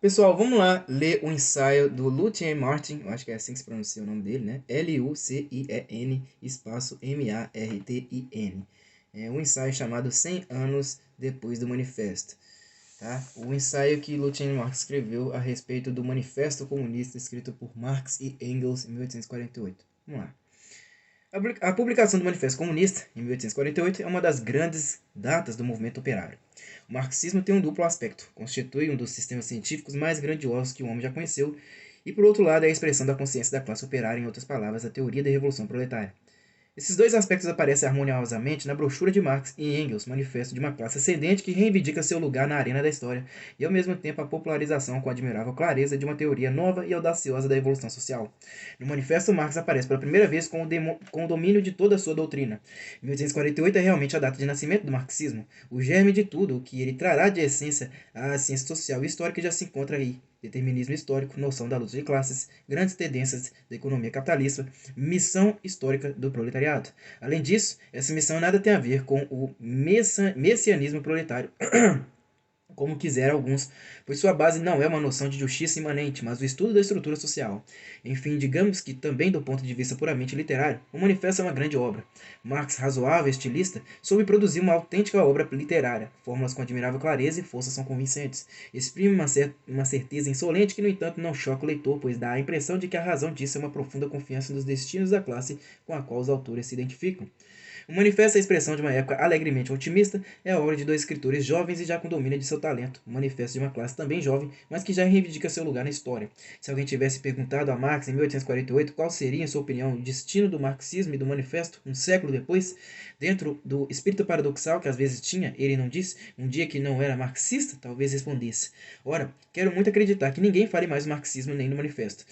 Pessoal, vamos lá ler o ensaio do Lucien Martin, eu acho que é assim que se pronuncia o nome dele, né? Lucien, espaço Martin. É um ensaio chamado 100 anos depois do manifesto, tá? O ensaio que Lucien Marx escreveu a respeito do Manifesto Comunista escrito por Marx e Engels em 1848. Vamos lá. A publicação do Manifesto Comunista, em 1848, é uma das grandes datas do movimento operário. O marxismo tem um duplo aspecto: constitui um dos sistemas científicos mais grandiosos que o homem já conheceu, e por outro lado é a expressão da consciência da classe operária, em outras palavras, a teoria da revolução proletária. Esses dois aspectos aparecem harmoniosamente na brochura de Marx e Engels, Manifesto de uma classe ascendente que reivindica seu lugar na arena da história, e ao mesmo tempo a popularização com admirável clareza de uma teoria nova e audaciosa da evolução social. No Manifesto, Marx aparece pela primeira vez com o domínio de toda a sua doutrina. 1848 é realmente a data de nascimento do marxismo. O germe de tudo o que ele trará de essência à ciência social e histórica já se encontra aí. Determinismo histórico, noção da luta de classes, grandes tendências da economia capitalista, missão histórica do proletariado. Além disso, essa missão nada tem a ver com o messianismo proletário, como quiser alguns, pois sua base não é uma noção de justiça imanente, mas o estudo da estrutura social. Enfim, digamos que também do ponto de vista puramente literário, o Manifesto é uma grande obra. Marx, razoável estilista, soube produzir uma autêntica obra literária. Fórmulas com admirável clareza e força são convincentes. Exprime uma certeza insolente que, no entanto, não choca o leitor, pois dá a impressão de que a razão disso é uma profunda confiança nos destinos da classe com a qual os autores se identificam. O Manifesto é a expressão de uma época alegremente otimista, é a obra de dois escritores jovens e já com domínio de seu talento. O Manifesto de uma classe também jovem, mas que já reivindica seu lugar na história. Se alguém tivesse perguntado a Marx em 1848 qual seria, em sua opinião, o destino do marxismo e do Manifesto um século depois, dentro do espírito paradoxal que às vezes tinha, ele não disse, um dia que não era marxista, talvez respondesse: ora, quero muito acreditar que ninguém fale mais do marxismo nem do Manifesto.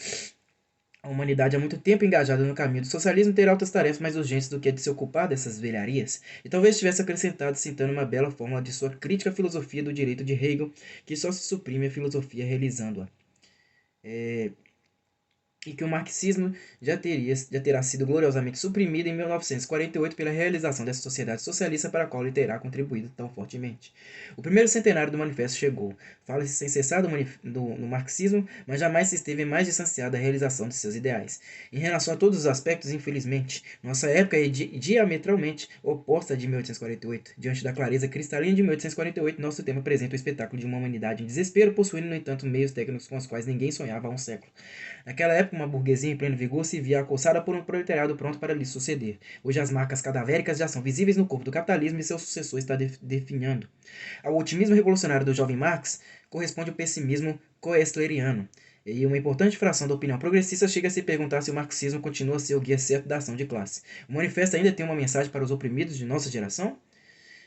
A humanidade há muito tempo engajada no caminho do socialismo terá outras tarefas mais urgentes do que a de se ocupar dessas velharias, e talvez tivesse acrescentado citando uma bela fórmula de sua crítica à filosofia do direito de Hegel, que só se suprime a filosofia realizando-a. E que o marxismo já terá sido gloriosamente suprimido em 1948 pela realização dessa sociedade socialista para a qual ele terá contribuído tão fortemente. O primeiro centenário do manifesto chegou. Fala-se sem cessar no marxismo, mas jamais se esteve mais distanciado da realização de seus ideais. Em relação a todos os aspectos, infelizmente, nossa época é diametralmente oposta à de 1848. Diante da clareza cristalina de 1848, nosso tema apresenta o espetáculo de uma humanidade em desespero, possuindo, no entanto, meios técnicos com os quais ninguém sonhava há um século. Naquela época, uma burguesia em pleno vigor se via acossada por um proletariado pronto para lhe suceder. Hoje as marcas cadavéricas já são visíveis no corpo do capitalismo e seu sucessor está definhando. Ao otimismo revolucionário do jovem Marx corresponde o pessimismo coesleriano. E uma importante fração da opinião progressista chega a se perguntar se o marxismo continua a ser o guia certo da ação de classe. O manifesto ainda tem uma mensagem para os oprimidos de nossa geração?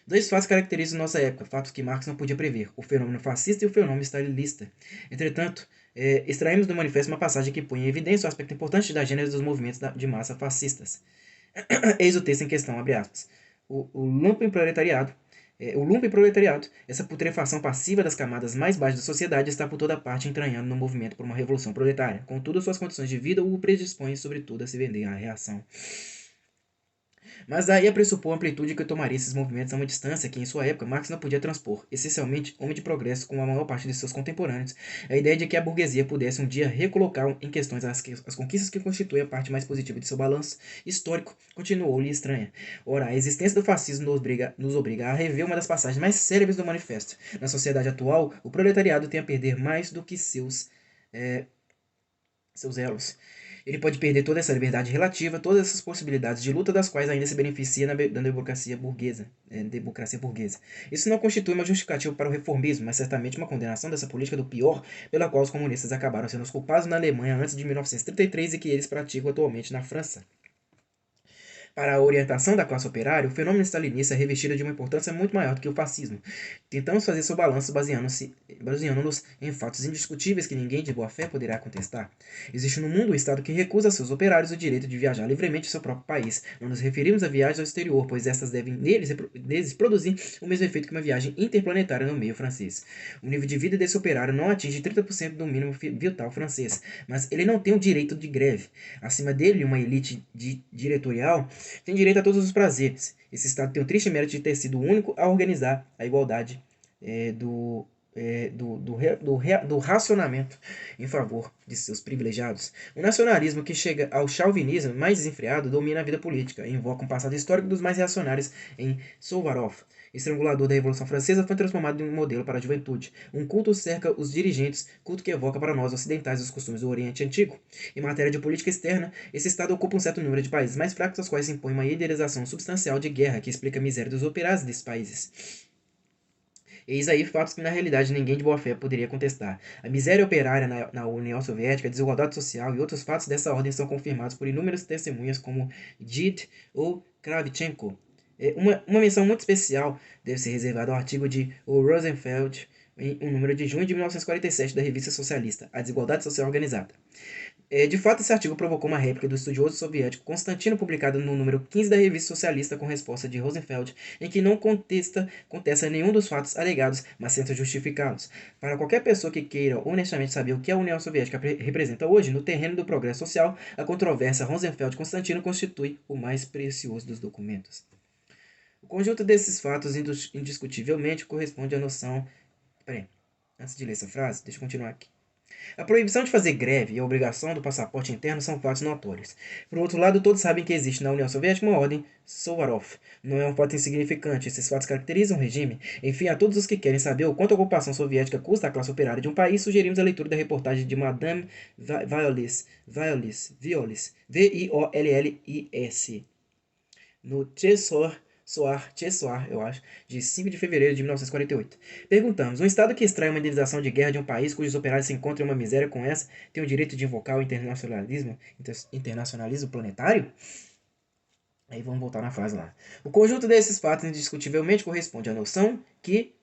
Dois fatos caracterizam nossa época, fatos que Marx não podia prever: o fenômeno fascista e o fenômeno stalinista. Entretanto, extraímos do manifesto uma passagem que põe em evidência o aspecto importante da gênese dos movimentos de massa fascistas. Eis o texto em questão, abre aspas. O lumpen proletariado, essa putrefação passiva das camadas mais baixas da sociedade, está por toda parte entranhando no movimento por uma revolução proletária. Contudo, suas condições de vida o predispõem, sobretudo, a se vender à reação. Mas daí a pressupor a amplitude que tomaria esses movimentos a uma distância que, em sua época, Marx não podia transpor. Essencialmente, homem de progresso com a maior parte de seus contemporâneos, a ideia de que a burguesia pudesse um dia recolocar em questões as conquistas que constituem a parte mais positiva de seu balanço histórico continuou-lhe estranha. Ora, a existência do fascismo nos obriga a rever uma das passagens mais célebres do manifesto. Na sociedade atual, o proletariado tem a perder mais do que seus elos. Ele pode perder toda essa liberdade relativa, todas essas possibilidades de luta das quais ainda se beneficia na democracia burguesa. Isso não constitui uma justificativa para o reformismo, mas certamente uma condenação dessa política do pior pela qual os comunistas acabaram sendo os culpados na Alemanha antes de 1933 e que eles praticam atualmente na França. Para a orientação da classe operária, o fenômeno stalinista é revestido de uma importância muito maior do que o fascismo. Tentamos fazer seu balanço baseando-nos em fatos indiscutíveis que ninguém de boa fé poderá contestar. Existe no mundo um Estado que recusa a seus operários o direito de viajar livremente em seu próprio país. Não nos referimos a viagens ao exterior, pois estas devem neles produzir o mesmo efeito que uma viagem interplanetária no meio francês. O nível de vida desse operário não atinge 30% do mínimo vital francês, mas ele não tem o direito de greve. Acima dele, uma elite diretorial tem direito a todos os prazeres. Esse Estado tem o triste mérito de ter sido o único a organizar a igualdade do racionamento em favor de seus privilegiados. O nacionalismo que chega ao chauvinismo mais desenfreado domina a vida política e invoca um passado histórico dos mais reacionários em Suvarov. Estrangulador da Revolução Francesa, foi transformado em um modelo para a juventude. Um culto cerca os dirigentes, culto que evoca para nós ocidentais os costumes do Oriente Antigo. Em matéria de política externa, esse Estado ocupa um certo número de países mais fracos, aos quais se impõe uma idealização substancial de guerra que explica a miséria dos operários desses países. Eis aí fatos que na realidade ninguém de boa fé poderia contestar. A miséria operária na União Soviética, a desigualdade social e outros fatos dessa ordem são confirmados por inúmeras testemunhas como Did ou Kravchenko. Uma menção muito especial deve ser reservada ao artigo de O. Rosenfeld, em um número de junho de 1947 da revista socialista, A Desigualdade Social Organizada. De fato, esse artigo provocou uma réplica do estudioso soviético Constantino, publicada no número 15 da revista socialista, com resposta de Rosenfeld, em que não contesta nenhum dos fatos alegados, mas tenta justificá-los. Para qualquer pessoa que queira honestamente saber o que a União Soviética representa hoje, no terreno do progresso social, a controvérsia Rosenfeld-Constantino constitui o mais precioso dos documentos. O conjunto desses fatos indiscutivelmente corresponde à noção... Antes de ler essa frase, deixa eu continuar aqui. A proibição de fazer greve e a obrigação do passaporte interno são fatos notórios. Por outro lado, todos sabem que existe na União Soviética uma ordem Suvarov. Não é um fato insignificante, esses fatos caracterizam o regime. Enfim, a todos os que querem saber o quanto a ocupação soviética custa à classe operária de um país, sugerimos a leitura da reportagem de Madame Viollis, V-I-O-L-L-I-S, no Tchesor, eu acho, de 5 de fevereiro de 1948. Perguntamos, um Estado que extrai uma indenização de guerra de um país cujos operários se encontram em uma miséria com essa, tem o direito de invocar o internacionalismo planetário? Aí vamos voltar na frase lá. O conjunto desses fatos indiscutivelmente corresponde à noção que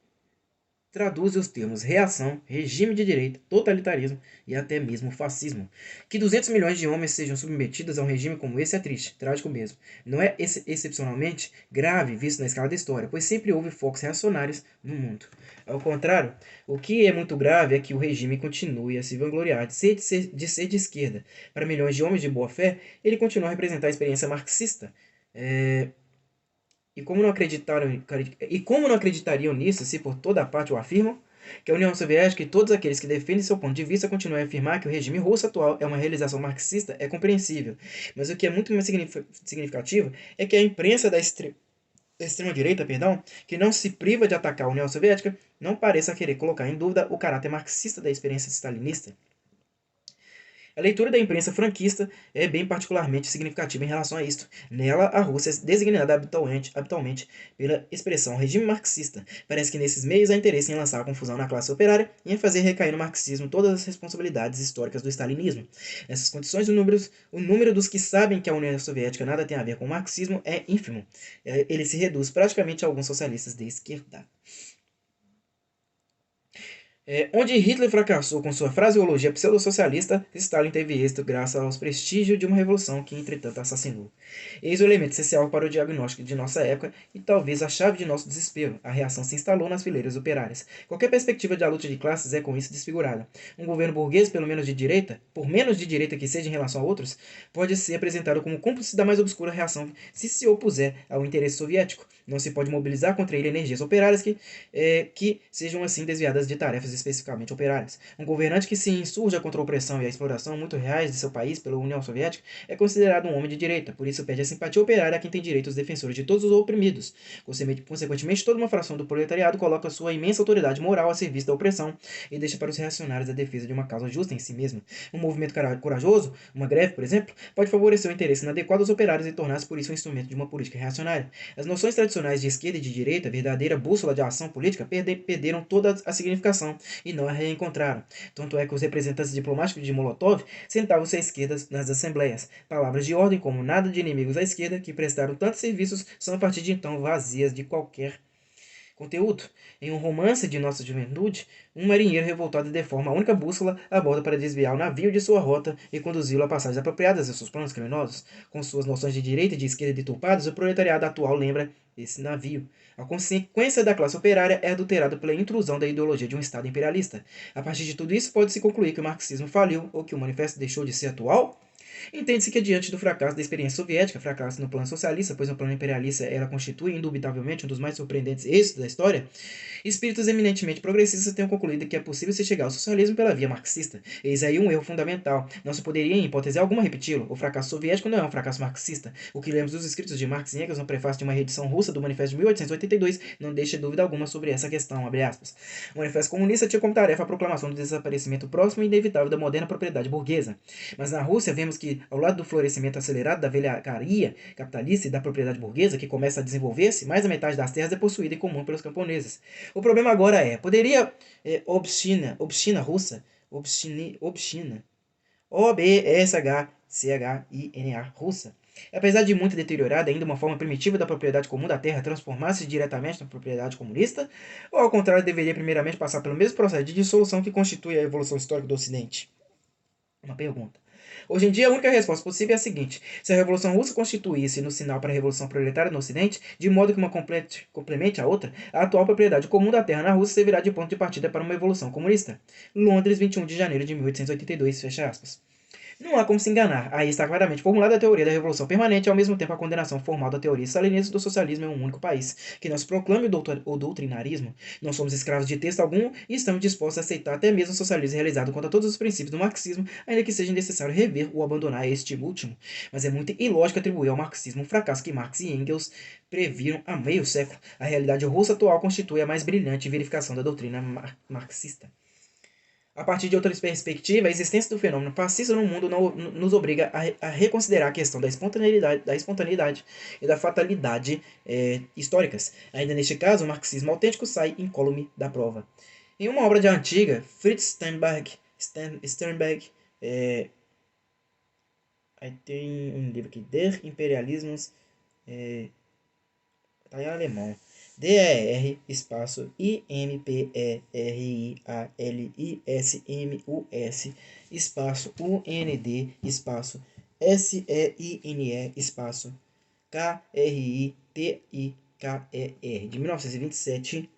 traduz os termos reação, regime de direito, totalitarismo e até mesmo fascismo. Que 200 milhões de homens sejam submetidos a um regime como esse é triste, trágico mesmo. Não é excepcionalmente grave visto na escala da história, pois sempre houve focos reacionários no mundo. Ao contrário, o que é muito grave é que o regime continue a se vangloriar de ser de esquerda. Para milhões de homens de boa fé, ele continua a representar a experiência marxista. E como não acreditariam nisso se por toda a parte o afirmam? Que a União Soviética e todos aqueles que defendem seu ponto de vista continuem a afirmar que o regime russo atual é uma realização marxista é compreensível. Mas o que é muito mais significativo é que a imprensa da extrema-direita, que não se priva de atacar a União Soviética, não pareça querer colocar em dúvida o caráter marxista da experiência stalinista. A leitura da imprensa franquista é bem particularmente significativa em relação a isto. Nela, a Rússia é designada habitualmente pela expressão regime marxista. Parece que nesses meios há interesse em lançar a confusão na classe operária e em fazer recair no marxismo todas as responsabilidades históricas do stalinismo. Nessas condições, o número dos que sabem que a União Soviética nada tem a ver com o marxismo é ínfimo. Ele se reduz praticamente a alguns socialistas de esquerda. Onde Hitler fracassou com sua fraseologia pseudo-socialista, Stalin teve êxito graças aos prestígios de uma revolução que, entretanto, assassinou. Eis o elemento essencial para o diagnóstico de nossa época e talvez a chave de nosso desespero. A reação se instalou nas fileiras operárias. Qualquer perspectiva de a luta de classes é com isso desfigurada. Um governo burguês, pelo menos de direita, por menos de direita que seja em relação a outros, pode ser apresentado como cúmplice da mais obscura reação se opuser ao interesse soviético. Não se pode mobilizar contra ele energias operárias que sejam assim desviadas de tarefas especificamente operárias. Um governante que se insurja contra a opressão e a exploração muito reais de seu país pela União Soviética é considerado um homem de direita, por isso pede a simpatia operária a quem tem direito os defensores de todos os oprimidos. Consequentemente, toda uma fração do proletariado coloca sua imensa autoridade moral a serviço da opressão e deixa para os reacionários a defesa de uma causa justa em si mesma. Um movimento corajoso, uma greve, por exemplo, pode favorecer o interesse inadequado dos operários e tornar-se por isso um instrumento de uma política reacionária. As noções tradicionais de esquerda e de direita, verdadeira bússola de ação política, perderam toda a significação e não a reencontraram. Tanto é que os representantes diplomáticos de Molotov sentavam-se à esquerda nas assembleias. Palavras de ordem como nada de inimigos à esquerda, que prestaram tantos serviços, são a partir de então vazias de qualquer conteúdo. Em um romance de nossa juventude, um marinheiro revoltado deforma a única bússola a bordo para desviar o navio de sua rota e conduzi-lo a passagens apropriadas a seus planos criminosos. Com suas noções de direita e de esquerda deturpadas, o proletariado atual lembra esse navio. A consequência da classe operária é adulterada pela intrusão da ideologia de um Estado imperialista. A partir de tudo isso, pode-se concluir que o marxismo faliu ou que o manifesto deixou de ser atual? Entende-se que, diante do fracasso da experiência soviética, fracasso no plano socialista, pois no plano imperialista ela constitui indubitavelmente um dos mais surpreendentes êxitos da história, Espíritos eminentemente progressistas têm concluído que é possível se chegar ao socialismo pela via marxista. Eis aí um erro fundamental. Não se poderia, em hipótese alguma, repeti-lo. O fracasso soviético não é um fracasso marxista. O que lemos dos escritos de Marx e Engels no prefácio de uma reedição russa do Manifesto de 1882 não deixa dúvida alguma sobre essa questão. O Manifesto Comunista tinha como tarefa a proclamação do desaparecimento próximo e inevitável da moderna propriedade burguesa. Mas na Rússia vemos que, ao lado do florescimento acelerado da velhacaria capitalista e da propriedade burguesa, que começa a desenvolver-se, mais da metade das terras é possuída em comum pelos camponeses. O problema agora é, poderia obstina russa, obstina, OBSHCHINA russa, apesar de muito deteriorada, ainda uma forma primitiva da propriedade comum da terra, transformar-se diretamente na propriedade comunista, ou ao contrário deveria primeiramente passar pelo mesmo processo de dissolução que constitui a evolução histórica do Ocidente? Uma pergunta. Hoje em dia, a única resposta possível é a seguinte: se a Revolução Russa constituísse no sinal para a Revolução Proletária no Ocidente, de modo que uma complemente a outra, a atual propriedade comum da terra na Rússia servirá de ponto de partida para uma evolução comunista. Londres, 21 de janeiro de 1882, fecha aspas. Não há como se enganar. Aí está claramente formulada a teoria da revolução permanente e, ao mesmo tempo, a condenação formal da teoria stalinista do socialismo em um único país. Que não se proclame o doutrinarismo. Não somos escravos de texto algum e estamos dispostos a aceitar até mesmo o socialismo realizado contra todos os princípios do marxismo, ainda que seja necessário rever ou abandonar este último. Mas é muito ilógico atribuir ao marxismo um fracasso que Marx e Engels previram há meio século. A realidade russa atual constitui a mais brilhante verificação da doutrina marxista. A partir de outra perspectiva, a existência do fenômeno fascista no mundo nos obriga a reconsiderar a questão da espontaneidade e da fatalidade históricas. Ainda neste caso, o marxismo autêntico sai incólume da prova. Em uma obra já antiga, Fritz Sternberg aí tem um livro aqui, Der Imperialismus, está em alemão. DER, espaço IMPERIALISMUS, espaço UND, espaço SEINE, espaço KRITIKER, de 1927,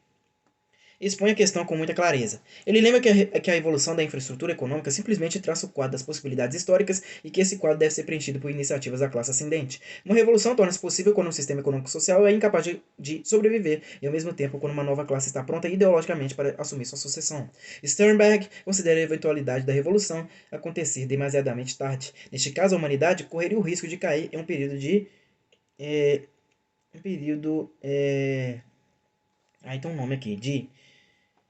expõe a questão com muita clareza. Ele lembra que a evolução da infraestrutura econômica simplesmente traça o quadro das possibilidades históricas e que esse quadro deve ser preenchido por iniciativas da classe ascendente. Uma revolução torna-se possível quando um sistema econômico-social é incapaz de sobreviver e, ao mesmo tempo, quando uma nova classe está pronta ideologicamente para assumir sua sucessão. Sternberg considera a eventualidade da revolução acontecer demasiadamente tarde. Neste caso, a humanidade correria o risco de cair em um período de... aí tem um nome aqui, de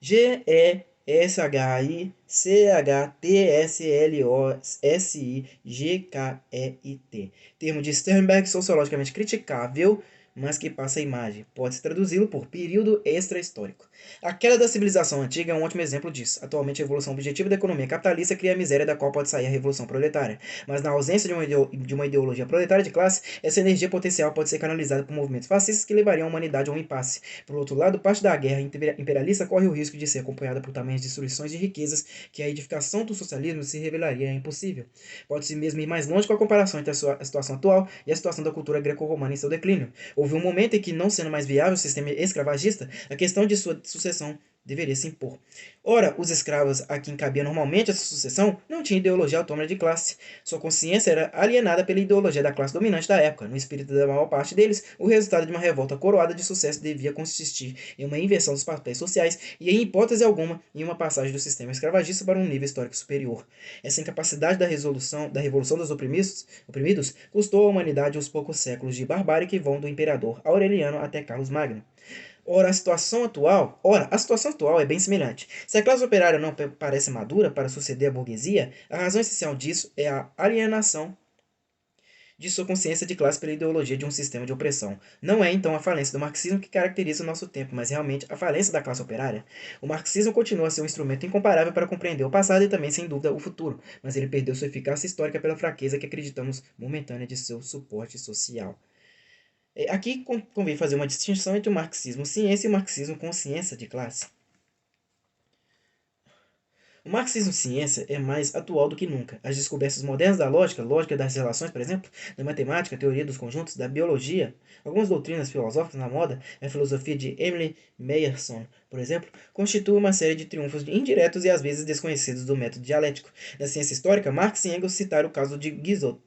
GESHITSLOSIGKEIT. Termo de Sternberg sociologicamente criticável, mas que passa a imagem. Pode-se traduzi-lo por período extra-histórico. A queda da civilização antiga é um ótimo exemplo disso. Atualmente, a evolução objetiva da economia capitalista cria a miséria da qual pode sair a revolução proletária. Mas na ausência de uma ideologia proletária de classe, essa energia potencial pode ser canalizada por movimentos fascistas que levariam a humanidade a um impasse. Por outro lado, parte da guerra imperialista corre o risco de ser acompanhada por tamanhas destruições de riquezas que a edificação do socialismo se revelaria impossível. Pode-se mesmo ir mais longe com a comparação entre a situação atual e a situação da cultura greco-romana em seu declínio. Houve um momento em que, não sendo mais viável o sistema escravagista, a questão de sua sucessão deveria se impor. Ora, os escravos a quem cabia normalmente essa sucessão não tinham ideologia autônoma de classe. Sua consciência era alienada pela ideologia da classe dominante da época. No espírito da maior parte deles, o resultado de uma revolta coroada de sucesso devia consistir em uma inversão dos papéis sociais e, em hipótese alguma, em uma passagem do sistema escravagista para um nível histórico superior. Essa incapacidade da revolução dos oprimidos custou à humanidade os poucos séculos de barbárie que vão do imperador Aureliano até Carlos Magno. Ora, a situação atual é bem semelhante. Se a classe operária não parece madura para suceder a burguesia, a razão essencial disso é a alienação de sua consciência de classe pela ideologia de um sistema de opressão. Não é, então, a falência do marxismo que caracteriza o nosso tempo, mas realmente a falência da classe operária. O marxismo continua a ser um instrumento incomparável para compreender o passado e também, sem dúvida, o futuro, mas ele perdeu sua eficácia histórica pela fraqueza que acreditamos momentânea de seu suporte social. Aqui convém fazer uma distinção entre o marxismo ciência e o marxismo consciência de classe. O marxismo ciência é mais atual do que nunca. As descobertas modernas da lógica das relações, por exemplo, da matemática, teoria dos conjuntos, da biologia, algumas doutrinas filosóficas na moda, a filosofia de Emile Meyerson, por exemplo, constituem uma série de triunfos indiretos e às vezes desconhecidos do método dialético. Na ciência histórica, Marx e Engels citaram o caso de Guizot,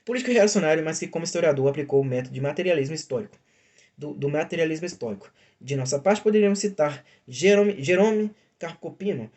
político reacionário, mas que como historiador aplicou o método de materialismo histórico. do materialismo estoico. De nossa parte, poderíamos citar Jerome Carcopino,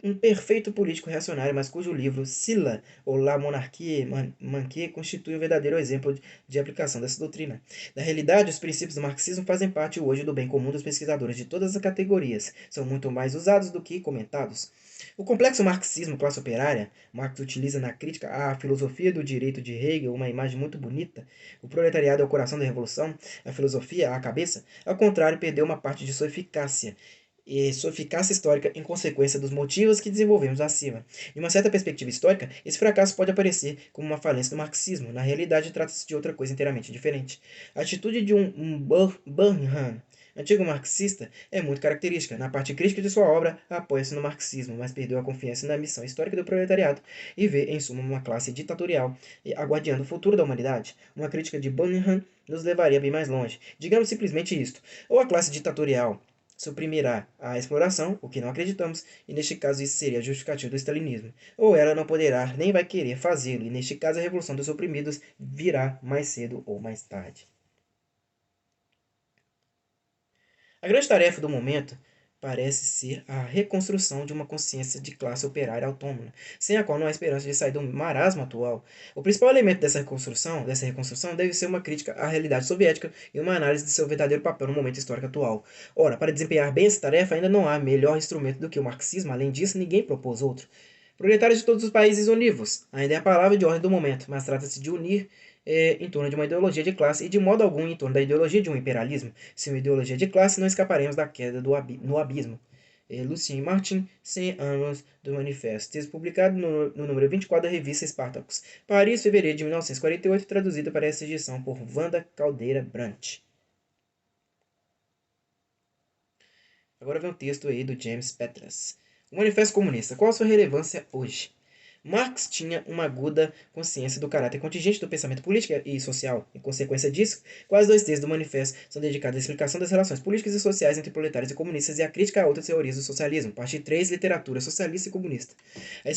um perfeito político reacionário, mas cujo livro Sila, ou La Monarchie Manquée, constitui um verdadeiro exemplo de aplicação dessa doutrina. Na realidade, os princípios do marxismo fazem parte hoje do bem comum dos pesquisadores de todas as categorias. São muito mais usados do que comentados. O complexo marxismo classe operária, Marx utiliza na crítica à filosofia do direito de Hegel uma imagem muito bonita. O proletariado é o coração da revolução, a filosofia a cabeça. Ao contrário, perdeu uma parte de sua eficácia histórica em consequência dos motivos que desenvolvemos acima. De uma certa perspectiva histórica, esse fracasso pode aparecer como uma falência do marxismo. Na realidade, trata-se de outra coisa inteiramente diferente. A atitude de Burnham, antigo marxista, é muito característica. Na parte crítica de sua obra, apoia-se no marxismo, mas perdeu a confiança na missão histórica do proletariado e vê, em suma, uma classe ditatorial aguardando o futuro da humanidade. Uma crítica de Burnham nos levaria bem mais longe. Digamos simplesmente isto: ou a classe ditatorial suprimirá a exploração, o que não acreditamos, e neste caso isso seria justificativo do stalinismo, ou ela não poderá nem vai querer fazê-lo, e neste caso a revolução dos oprimidos virá mais cedo ou mais tarde. A grande tarefa do momento parece ser a reconstrução de uma consciência de classe operária autônoma, sem a qual não há esperança de sair do marasmo atual. O principal elemento dessa reconstrução deve ser uma crítica à realidade soviética e uma análise de seu verdadeiro papel no momento histórico atual. Ora, para desempenhar bem essa tarefa, ainda não há melhor instrumento do que o marxismo. Além disso, ninguém propôs outro. Proletários de todos os países univos, ainda é a palavra de ordem do momento, mas trata-se de unir em torno de uma ideologia de classe e de modo algum em torno da ideologia de um imperialismo. Sem uma ideologia de classe, não escaparemos da queda no abismo. Lucien Martin, 100 anos do Manifesto. Texto publicado no número 24 da revista Spartacus. Paris, fevereiro de 1948, traduzido para essa edição por Wanda Caldeira Brant. Agora vem um texto aí do James Petras. O Manifesto Comunista. Qual a sua relevância hoje? Marx tinha uma aguda consciência do caráter contingente do pensamento político e social. Em consequência disso, quase 2 terços do manifesto são dedicados à explicação das relações políticas e sociais entre proletários e comunistas e à crítica a outras teorias do socialismo. Parte 3, literatura socialista e comunista. A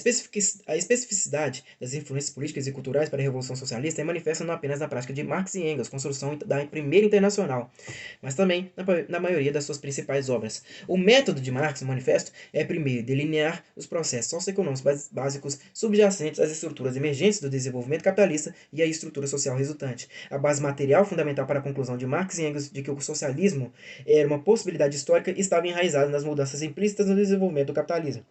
especificidade das influências políticas e culturais para a Revolução Socialista é manifesta não apenas na prática de Marx e Engels, construção da Primeira Internacional, mas também na maioria das suas principais obras. O método de Marx no manifesto é, primeiro, delinear os processos socioeconômicos básicos subjacentes às estruturas emergentes do desenvolvimento capitalista e à estrutura social resultante. A base material fundamental para a conclusão de Marx e Engels de que o socialismo era uma possibilidade histórica estava enraizada nas mudanças implícitas no desenvolvimento do capitalismo.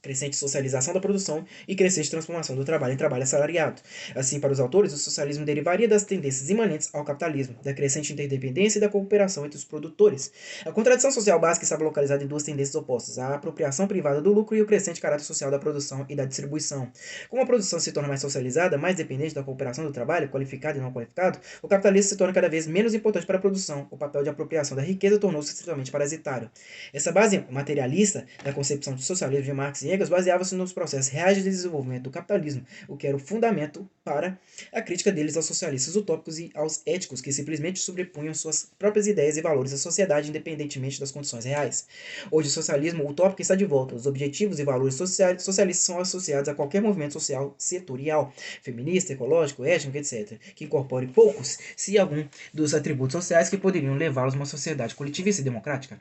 Crescente socialização da produção e crescente transformação do trabalho em trabalho assalariado. Assim, para os autores, o socialismo derivaria das tendências imanentes ao capitalismo, da crescente interdependência e da cooperação entre os produtores. A contradição social básica estava localizada em duas tendências opostas, a apropriação privada do lucro e o crescente caráter social da produção e da distribuição. Como a produção se torna mais socializada, mais dependente da cooperação do trabalho, qualificado e não qualificado, o capitalismo se torna cada vez menos importante para a produção. O papel de apropriação da riqueza tornou-se extremamente parasitário. Essa base materialista da concepção de socialismo de Marx e Engels baseava-se nos processos reais de desenvolvimento do capitalismo, o que era o fundamento para a crítica deles aos socialistas utópicos e aos éticos que simplesmente sobrepunham suas próprias ideias e valores à sociedade independentemente das condições reais. Hoje o socialismo utópico está de volta. Os objetivos e valores socialistas são associados a qualquer movimento social setorial, feminista, ecológico, étnico, etc., que incorpore poucos, se algum, dos atributos sociais que poderiam levá-los a uma sociedade coletivista e democrática.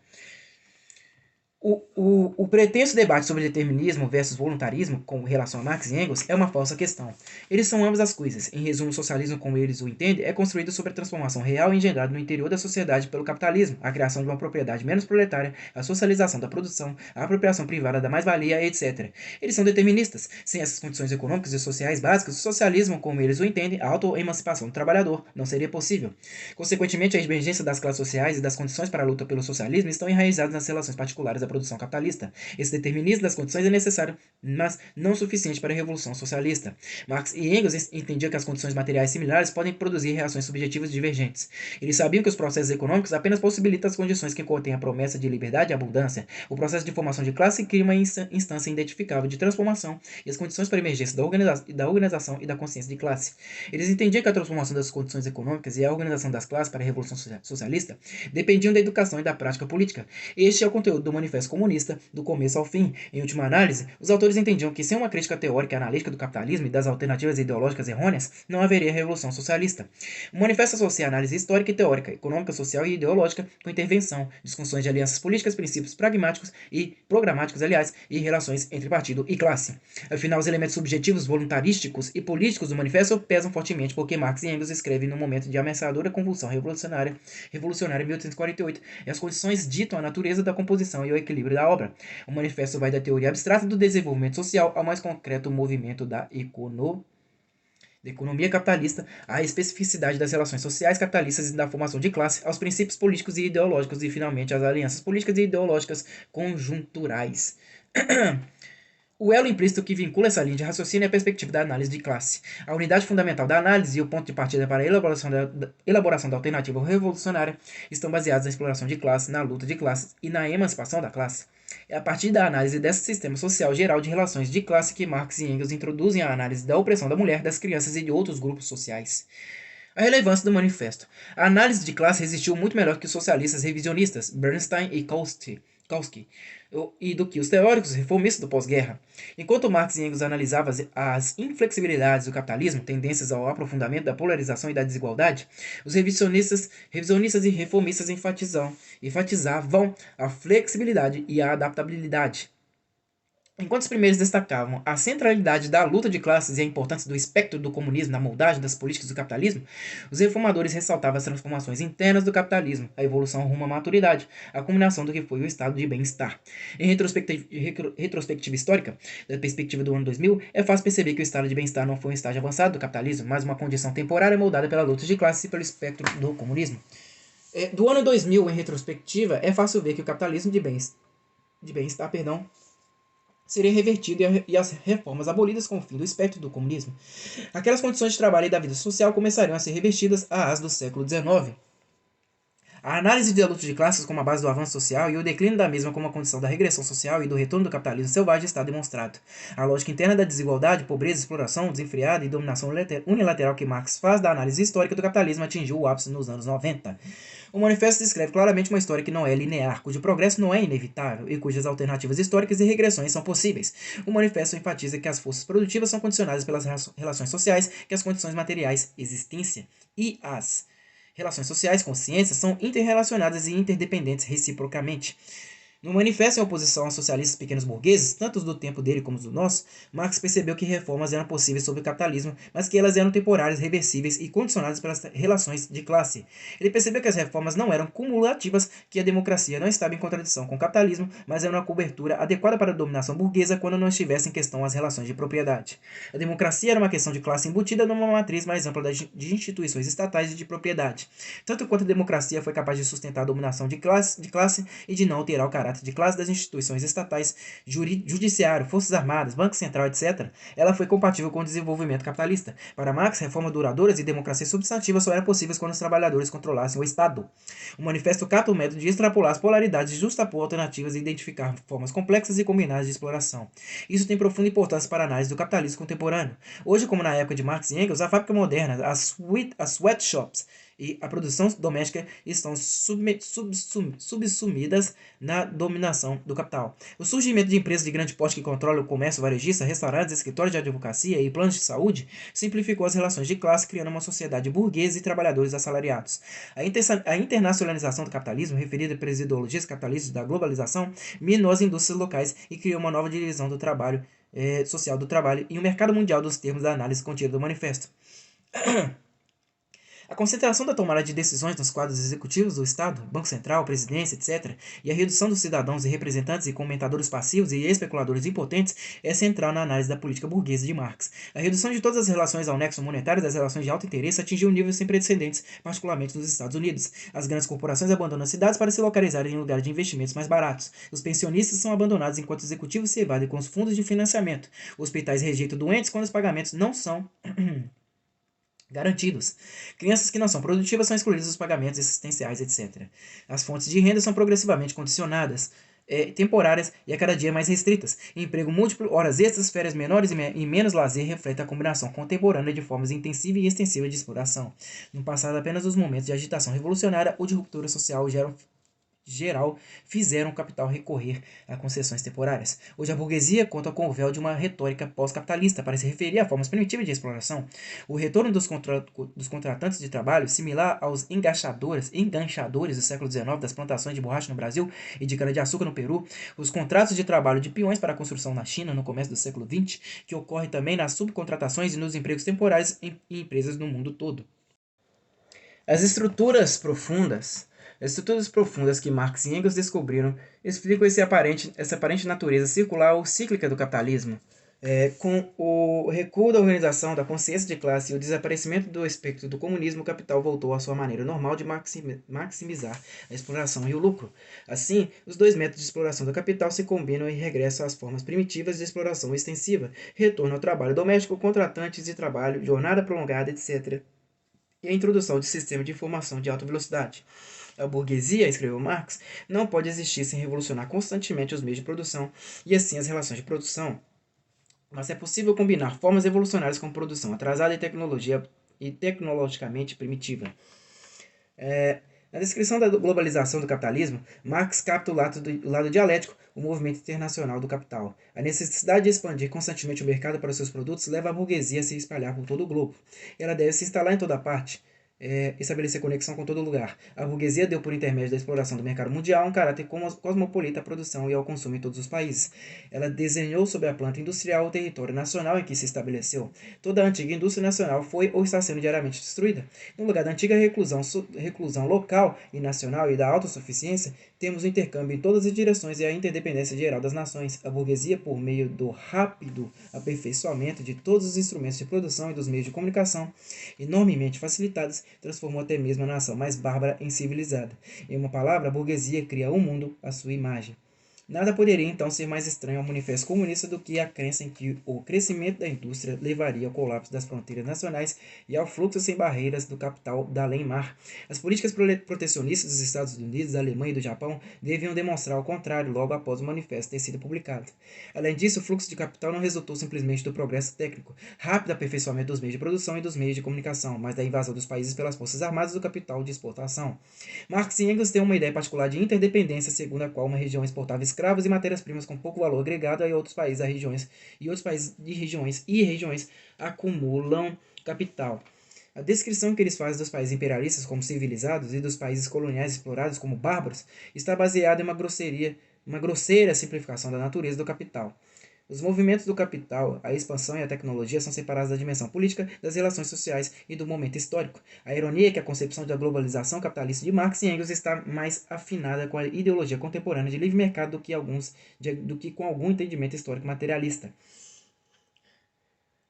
O pretenso debate sobre determinismo versus voluntarismo com relação a Marx e Engels é uma falsa questão. Eles são ambas as coisas. Em resumo, o socialismo, como eles o entendem, é construído sobre a transformação real engendrada no interior da sociedade pelo capitalismo, a criação de uma propriedade menos proletária, a socialização da produção, a apropriação privada da mais-valia, etc. Eles são deterministas. Sem essas condições econômicas e sociais básicas, o socialismo, como eles o entendem, a autoemancipação do trabalhador, não seria possível. Consequentemente, a emergência das classes sociais e das condições para a luta pelo socialismo estão enraizadas nas relações particulares da produção capitalista. Esse determinismo das condições é necessário, mas não suficiente para a revolução socialista. Marx e Engels entendiam que as condições materiais similares podem produzir reações subjetivas divergentes. Eles sabiam que os processos econômicos apenas possibilitam as condições que contêm a promessa de liberdade e abundância. O processo de formação de classe cria uma instância identificável de transformação e as condições para a emergência da organização e da consciência de classe. Eles entendiam que a transformação das condições econômicas e a organização das classes para a revolução socialista dependiam da educação e da prática política. Este é o conteúdo do Manifesto Manifesto Comunista do começo ao fim. Em última análise, os autores entendiam que sem uma crítica teórica e analítica do capitalismo e das alternativas ideológicas errôneas, não haveria revolução socialista. O manifesto associa análise histórica e teórica, econômica, social e ideológica com intervenção, discussões de alianças políticas, princípios pragmáticos e programáticos, aliás, e relações entre partido e classe. Afinal, os elementos subjetivos, voluntarísticos e políticos do manifesto pesam fortemente porque Marx e Engels escrevem num momento de ameaçadora convulsão revolucionária em 1848, e as condições ditam a natureza da composição e o equilíbrio da obra. O manifesto vai da teoria abstrata do desenvolvimento social ao mais concreto movimento da economia capitalista, à especificidade das relações sociais capitalistas e da formação de classe, aos princípios políticos e ideológicos e, finalmente, às alianças políticas e ideológicas conjunturais. O elo implícito que vincula essa linha de raciocínio é a perspectiva da análise de classe. A unidade fundamental da análise e o ponto de partida para a elaboração da alternativa revolucionária estão baseados na exploração de classe, na luta de classes e na emancipação da classe. É a partir da análise desse sistema social geral de relações de classe que Marx e Engels introduzem a análise da opressão da mulher, das crianças e de outros grupos sociais. A relevância do manifesto. A análise de classe resistiu muito melhor que os socialistas revisionistas, Bernstein e Kautsky, e do que os teóricos reformistas do pós-guerra. Enquanto Marx e Engels analisavam as inflexibilidades do capitalismo, tendências ao aprofundamento da polarização e da desigualdade, os revisionistas e reformistas enfatizavam a flexibilidade e a adaptabilidade. Enquanto os primeiros destacavam a centralidade da luta de classes e a importância do espectro do comunismo na moldagem das políticas do capitalismo, os reformadores ressaltavam as transformações internas do capitalismo, a evolução rumo à maturidade, a culminação do que foi o estado de bem-estar. Em retrospectiva histórica, da perspectiva do ano 2000, é fácil perceber que o estado de bem-estar não foi um estágio avançado do capitalismo, mas uma condição temporária moldada pela luta de classes e pelo espectro do comunismo. Do ano 2000, em retrospectiva, é fácil ver que o capitalismo de bem-estar, seria revertido e as reformas abolidas com o fim do espectro do comunismo. Aquelas condições de trabalho e da vida social começariam a ser revestidas às do século XIX. A análise da luta de classes como a base do avanço social e o declínio da mesma como a condição da regressão social e do retorno do capitalismo selvagem está demonstrado. A lógica interna da desigualdade, pobreza, exploração desenfreada e dominação unilateral que Marx faz da análise histórica do capitalismo atingiu o ápice nos anos 90. O manifesto descreve claramente uma história que não é linear, cujo progresso não é inevitável e cujas alternativas históricas e regressões são possíveis. O manifesto enfatiza que as forças produtivas são condicionadas pelas relações sociais, que as condições materiais, existência, e as relações sociais, consciência, são interrelacionadas e interdependentes reciprocamente. No manifesto em oposição aos socialistas pequenos burgueses, tanto os do tempo dele como os do nosso, Marx percebeu que reformas eram possíveis sobre o capitalismo, mas que elas eram temporárias, reversíveis e condicionadas pelas relações de classe. Ele percebeu que as reformas não eram cumulativas, que a democracia não estava em contradição com o capitalismo, mas era uma cobertura adequada para a dominação burguesa quando não estivesse em questão as relações de propriedade. A democracia era uma questão de classe embutida numa matriz mais ampla de instituições estatais e de propriedade. Tanto quanto a democracia foi capaz de sustentar a dominação de classe e de não alterar o caráter de classe das instituições estatais, judiciário, forças armadas, banco central, etc., ela foi compatível com o desenvolvimento capitalista. Para Marx, reformas duradouras e democracia substantiva só eram possíveis quando os trabalhadores controlassem o Estado. O manifesto cata o método de extrapolar as polaridades, justapor alternativas e identificar formas complexas e combinadas de exploração. Isso tem profunda importância para a análise do capitalismo contemporâneo. Hoje, como na época de Marx e Engels, a fábrica moderna, as sweatshops e a produção doméstica estão subsumidas na dominação do capital. O surgimento de empresas de grande porte que controlam o comércio varejista, restaurantes, escritórios de advocacia e planos de saúde simplificou as relações de classe, criando uma sociedade burguesa e trabalhadores assalariados. A internacionalização do capitalismo, referida pelas ideologias capitalistas da globalização, minou as indústrias locais e criou uma nova divisão do trabalho, social do trabalho e um mercado mundial dos termos da análise contida do manifesto. A concentração da tomada de decisões nos quadros executivos do Estado, Banco Central, Presidência, etc., e a redução dos cidadãos e representantes e comentadores passivos e especuladores impotentes é central na análise da política burguesa de Marx. A redução de todas as relações ao nexo monetário das relações de alto interesse atingiu níveis sem precedentes, particularmente nos Estados Unidos. As grandes corporações abandonam as cidades para se localizarem em lugares de investimentos mais baratos. Os pensionistas são abandonados enquanto os executivos se evadem com os fundos de financiamento. Hospitais rejeitam doentes quando os pagamentos não são garantidos. Crianças que não são produtivas são excluídas dos pagamentos assistenciais, etc. As fontes de renda são progressivamente condicionadas, temporárias e a cada dia mais restritas. Emprego múltiplo, horas extras, férias menores e menos lazer refletem a combinação contemporânea de formas intensiva e extensiva de exploração. No passado, apenas os momentos de agitação revolucionária ou de ruptura social geram geral fizeram o capital recorrer a concessões temporárias. Hoje a burguesia conta com o véu de uma retórica pós-capitalista para se referir a formas primitivas de exploração. O retorno dos contratantes de trabalho, similar aos enganchadores do século XIX das plantações de borracha no Brasil e de cana-de-açúcar no Peru, os contratos de trabalho de peões para a construção na China no começo do século XX, que ocorre também nas subcontratações e nos empregos temporários em empresas no mundo todo. As estruturas profundas que Marx e Engels descobriram explicam essa aparente natureza circular ou cíclica do capitalismo. Com o recuo da organização da consciência de classe e o desaparecimento do espectro do comunismo, o capital voltou à sua maneira normal de maximizar a exploração e o lucro. Assim, os dois métodos de exploração do capital se combinam e regressam às formas primitivas de exploração extensiva, retorno ao trabalho doméstico, contratantes de trabalho, jornada prolongada, etc., e a introdução de sistema de informação de alta velocidade. A burguesia, escreveu Marx, não pode existir sem revolucionar constantemente os meios de produção e assim as relações de produção. Mas é possível combinar formas evolucionárias com produção atrasada e tecnologicamente primitiva. Na descrição da globalização do capitalismo, Marx capta o lado dialético, o movimento internacional do capital. A necessidade de expandir constantemente o mercado para os seus produtos leva a burguesia a se espalhar por todo o globo. Ela deve se instalar em toda parte, estabelecer conexão com todo lugar. A burguesia deu, por intermédio da exploração do mercado mundial, um caráter cosmopolita à produção e ao consumo em todos os países. Ela desenhou sobre a planta industrial o território nacional em que se estabeleceu. Toda a antiga indústria nacional foi ou está sendo diariamente destruída. No lugar da antiga reclusão local e nacional e da autossuficiência, temos o intercâmbio em todas as direções e a interdependência geral das nações. A burguesia, por meio do rápido aperfeiçoamento de todos os instrumentos de produção e dos meios de comunicação, enormemente facilitados, transformou até mesmo a nação mais bárbara em civilizada. Em uma palavra, a burguesia cria um mundo à sua imagem. Nada poderia então ser mais estranho ao manifesto comunista do que a crença em que o crescimento da indústria levaria ao colapso das fronteiras nacionais e ao fluxo sem barreiras do capital da além-mar. As políticas protecionistas dos Estados Unidos, da Alemanha e do Japão deviam demonstrar o contrário logo após o manifesto ter sido publicado. Além disso, o fluxo de capital não resultou simplesmente do progresso técnico, rápido aperfeiçoamento dos meios de produção e dos meios de comunicação, mas da invasão dos países pelas forças armadas do capital de exportação. Marx e Engels têm uma ideia particular de interdependência, segundo a qual uma região exportava escravos e matérias-primas com pouco valor agregado a outros países, regiões acumulam capital. A descrição que eles fazem dos países imperialistas como civilizados e dos países coloniais explorados como bárbaros está baseada em uma grosseira simplificação da natureza do capital. Os movimentos do capital, a expansão e a tecnologia são separados da dimensão política, das relações sociais e do momento histórico. A ironia é que a concepção da globalização capitalista de Marx e Engels está mais afinada com a ideologia contemporânea de livre mercado do que com algum entendimento histórico materialista.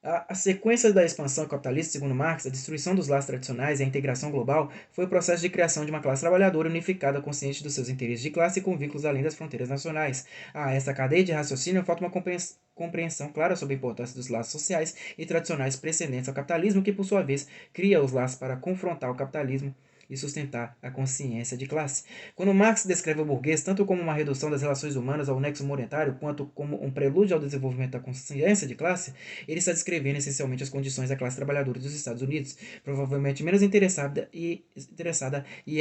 A sequência da expansão capitalista, segundo Marx, a destruição dos laços tradicionais e a integração global foi o processo de criação de uma classe trabalhadora unificada, consciente dos seus interesses de classe e com vínculos além das fronteiras nacionais. A esta cadeia de raciocínio falta uma compreensão clara sobre a importância dos laços sociais e tradicionais precedentes ao capitalismo, que, por sua vez, cria os laços para confrontar o capitalismo e sustentar a consciência de classe. Quando Marx descreve o burguês tanto como uma redução das relações humanas ao nexo monetário, quanto como um prelúdio ao desenvolvimento da consciência de classe, ele está descrevendo essencialmente as condições da classe trabalhadora dos Estados Unidos, provavelmente menos interessada e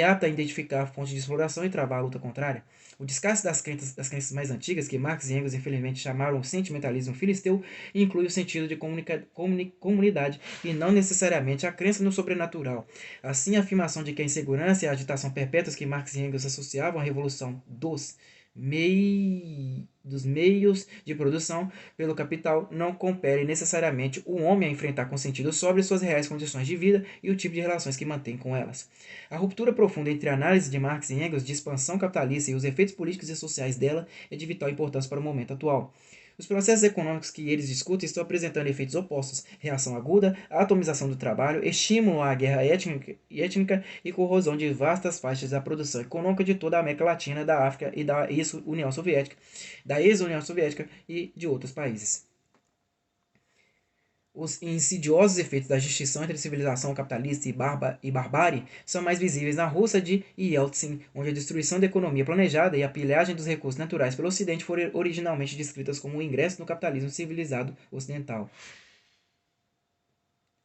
apta a identificar a fonte de exploração e travar a luta contrária. O descarte das crenças mais antigas, que Marx e Engels infelizmente chamaram o sentimentalismo filisteu, inclui o sentido de comunidade e não necessariamente a crença no sobrenatural. Assim, a afirmação de que a insegurança e a agitação perpétuas que Marx e Engels associavam à revolução dos meios de produção pelo capital não compele necessariamente o homem a enfrentar com sentido sóbrio suas reais condições de vida e o tipo de relações que mantém com elas. A ruptura profunda entre a análise de Marx e Engels de expansão capitalista e os efeitos políticos e sociais dela é de vital importância para o momento atual. Os processos econômicos que eles discutem estão apresentando efeitos opostos: reação aguda, atomização do trabalho, estímulo à guerra étnica e corrosão de vastas faixas da produção econômica de toda a América Latina, da África e da ex-União Soviética e de outros países. Os insidiosos efeitos da distinção entre civilização capitalista e barbárie são mais visíveis na Rússia de Yeltsin, onde a destruição da economia planejada e a pilhagem dos recursos naturais pelo Ocidente foram originalmente descritas como o ingresso no capitalismo civilizado ocidental.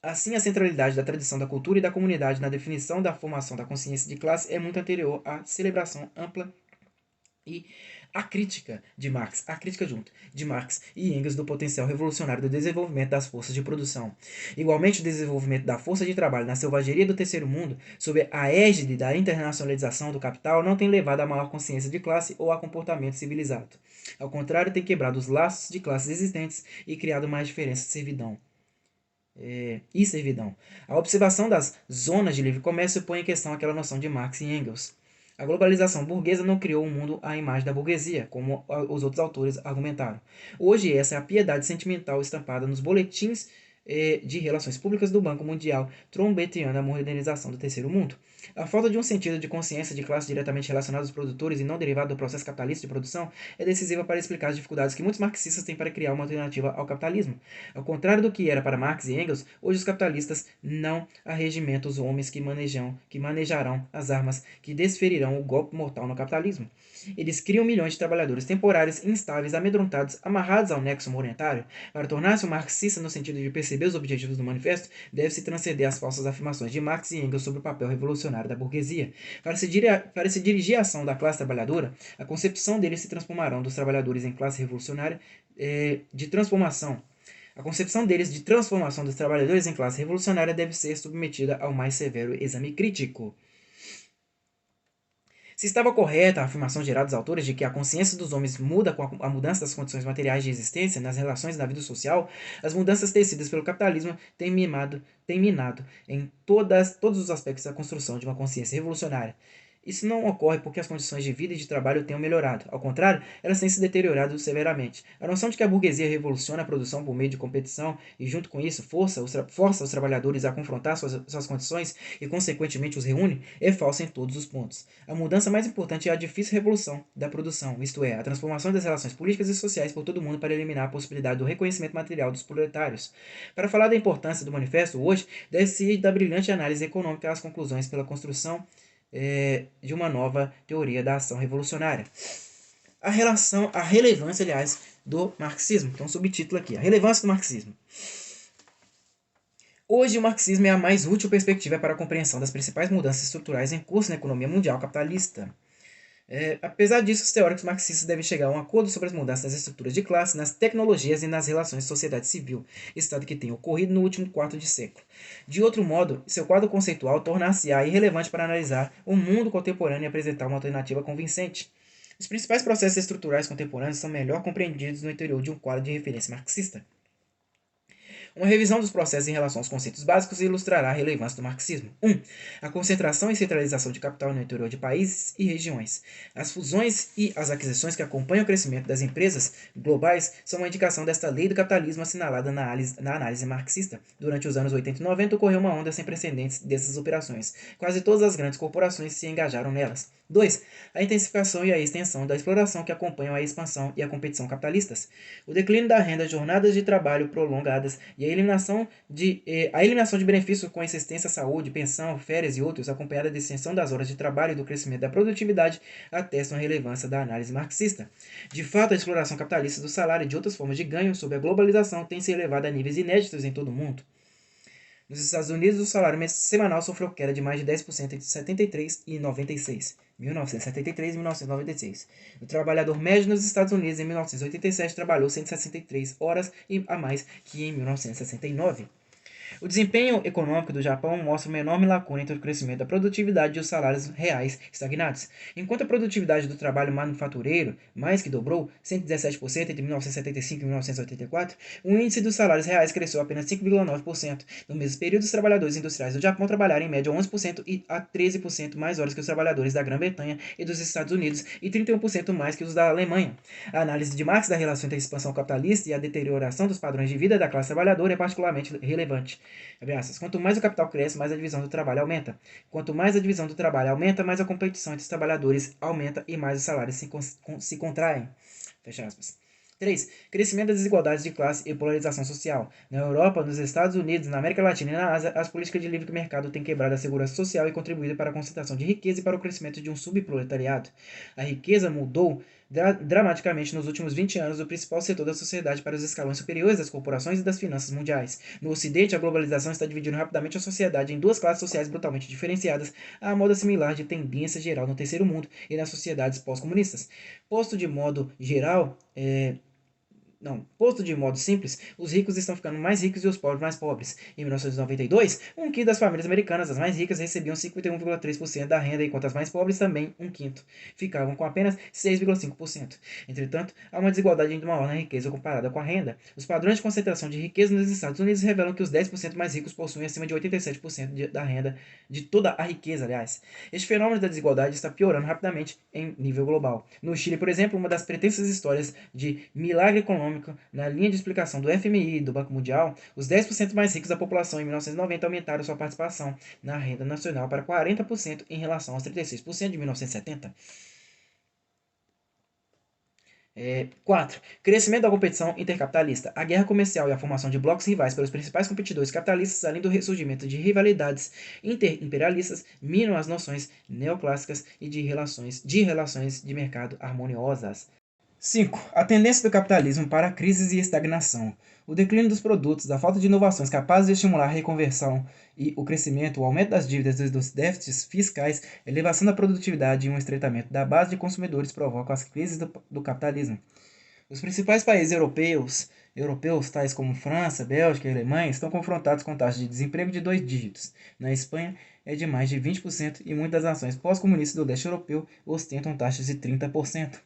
Assim, a centralidade da tradição da cultura e da comunidade na definição da formação da consciência de classe é muito anterior à celebração ampla e a crítica junto, de Marx e Engels do potencial revolucionário do desenvolvimento das forças de produção. Igualmente, o desenvolvimento da força de trabalho na selvageria do terceiro mundo, sob a égide da internacionalização do capital, não tem levado a maior consciência de classe ou a comportamento civilizado. Ao contrário, tem quebrado os laços de classes existentes e criado mais diferenças de servidão. A observação das zonas de livre comércio põe em questão aquela noção de Marx e Engels. A globalização burguesa não criou um mundo à imagem da burguesia, como os outros autores argumentaram. Hoje, essa é a piedade sentimental estampada nos boletins de relações públicas do Banco Mundial, trombeteando a modernização do terceiro mundo. A falta de um sentido de consciência de classe diretamente relacionado aos produtores e não derivado do processo capitalista de produção é decisiva para explicar as dificuldades que muitos marxistas têm para criar uma alternativa ao capitalismo. Ao contrário do que era para Marx e Engels, hoje os capitalistas não arregimentam os homens que manejarão as armas que desferirão o golpe mortal no capitalismo. Eles criam milhões de trabalhadores temporários, instáveis, amedrontados, amarrados ao nexo monetário. Para tornar-se um marxista no sentido de perceber os objetivos do manifesto, deve-se transcender as falsas afirmações de Marx e Engels sobre o papel revolucionário da burguesia. Para se dirigir à ação da classe trabalhadora, a concepção deles se transformarão dos trabalhadores em classe revolucionária A concepção deles de transformação dos trabalhadores em classe revolucionária deve ser submetida ao mais severo exame crítico. Se estava correta a afirmação geral dos autores de que a consciência dos homens muda com a mudança das condições materiais de existência nas relações da vida social, as mudanças tecidas pelo capitalismo têm minado em todos os aspectos da construção de uma consciência revolucionária. Isso não ocorre porque as condições de vida e de trabalho tenham melhorado. Ao contrário, elas têm se deteriorado severamente. A noção de que a burguesia revoluciona a produção por meio de competição e, junto com isso, força os trabalhadores a confrontar suas condições e, consequentemente, os reúne, é falsa em todos os pontos. A mudança mais importante é a difícil revolução da produção, isto é, a transformação das relações políticas e sociais por todo mundo para eliminar a possibilidade do reconhecimento material dos proletários. Para falar da importância do manifesto, hoje, deve-se ir da brilhante análise econômica às conclusões pela construção de uma nova teoria da ação revolucionária. A relevância, aliás, do marxismo. Então, subtítulo aqui, a relevância do marxismo. Hoje, o marxismo é a mais útil perspectiva para a compreensão das principais mudanças estruturais em curso na economia mundial capitalista. Apesar disso, os teóricos marxistas devem chegar a um acordo sobre as mudanças nas estruturas de classe, nas tecnologias e nas relações de sociedade civil, estado que tem ocorrido no último quarto de século. De outro modo, seu quadro conceitual tornar-se-á irrelevante para analisar o mundo contemporâneo e apresentar uma alternativa convincente. Os principais processos estruturais contemporâneos são melhor compreendidos no interior de um quadro de referência marxista. Uma revisão dos processos em relação aos conceitos básicos ilustrará a relevância do marxismo. 1. A concentração e centralização de capital no interior de países e regiões. As fusões e as aquisições que acompanham o crescimento das empresas globais são uma indicação desta lei do capitalismo assinalada na análise marxista. Durante os anos 80 e 90 ocorreu uma onda sem precedentes dessas operações. Quase todas as grandes corporações se engajaram nelas. 2. A intensificação e a extensão da exploração que acompanham a expansão e a competição capitalistas. O declínio da renda, jornadas de trabalho prolongadas e a eliminação de benefícios com assistência à saúde, pensão, férias e outros, acompanhada da extensão das horas de trabalho e do crescimento da produtividade, atestam a relevância da análise marxista. De fato, a exploração capitalista do salário e de outras formas de ganho sob a globalização tem se elevado a níveis inéditos em todo o mundo. Nos Estados Unidos, o salário semanal sofreu queda de mais de 10% entre 1973 e 1996. O trabalhador médio nos Estados Unidos em 1987 trabalhou 163 horas a mais que em 1969. O desempenho econômico do Japão mostra uma enorme lacuna entre o crescimento da produtividade e os salários reais estagnados. Enquanto a produtividade do trabalho manufatureiro mais que dobrou, 117% entre 1975 e 1984, o índice dos salários reais cresceu apenas 5,9%. No mesmo período, os trabalhadores industriais do Japão trabalharam em média 11% e a 13% mais horas que os trabalhadores da Grã-Bretanha e dos Estados Unidos e 31% mais que os da Alemanha. A análise de Marx da relação entre a expansão capitalista e a deterioração dos padrões de vida da classe trabalhadora é particularmente relevante. Quanto mais o capital cresce, mais a divisão do trabalho aumenta. Quanto mais a divisão do trabalho aumenta, mais a competição entre os trabalhadores aumenta e mais os salários se contraem. Fecha aspas. 3. Crescimento das desigualdades de classe e polarização social. Na Europa, nos Estados Unidos, na América Latina e na Ásia, as políticas de livre mercado têm quebrado a segurança social e contribuído para a concentração de riqueza e para o crescimento de um subproletariado. A riqueza mudou dramaticamente nos últimos 20 anos o principal setor da sociedade para os escalões superiores das corporações e das finanças mundiais. No Ocidente, a globalização está dividindo rapidamente a sociedade em duas classes sociais brutalmente diferenciadas, à moda similar de tendência geral no terceiro mundo e nas sociedades pós-comunistas. Posto de modo geral, posto de modo simples, os ricos estão ficando mais ricos e os pobres mais pobres. Em 1992, um quinto das famílias americanas, as mais ricas, recebiam 51,3% da renda, enquanto as mais pobres, também um quinto, ficavam com apenas 6,5%. Entretanto, há uma desigualdade ainda maior na riqueza comparada com a renda. Os padrões de concentração de riqueza nos Estados Unidos revelam que os 10% mais ricos possuem acima de 87% da renda, de toda a riqueza, aliás. Este fenômeno da desigualdade está piorando rapidamente em nível global. No Chile, por exemplo, uma das pretensas histórias de milagre econômico na linha de explicação do FMI e do Banco Mundial, os 10% mais ricos da população em 1990 aumentaram sua participação na renda nacional para 40% em relação aos 36% de 1970. 4. Crescimento da competição intercapitalista. A guerra comercial e a formação de blocos rivais pelos principais competidores capitalistas, além do ressurgimento de rivalidades interimperialistas, minam as noções neoclássicas e de relações de mercado harmoniosas. 5. A tendência do capitalismo para crises e estagnação. O declínio dos produtos, da falta de inovações capazes de estimular a reconversão e o crescimento, o aumento das dívidas e dos déficits fiscais, a elevação da produtividade e um estreitamento da base de consumidores provocam as crises do capitalismo. Os principais países europeus, tais como França, Bélgica e Alemanha, estão confrontados com taxas de desemprego de 2 dígitos. Na Espanha, é de mais de 20% e muitas nações pós-comunistas do leste europeu ostentam taxas de 30%.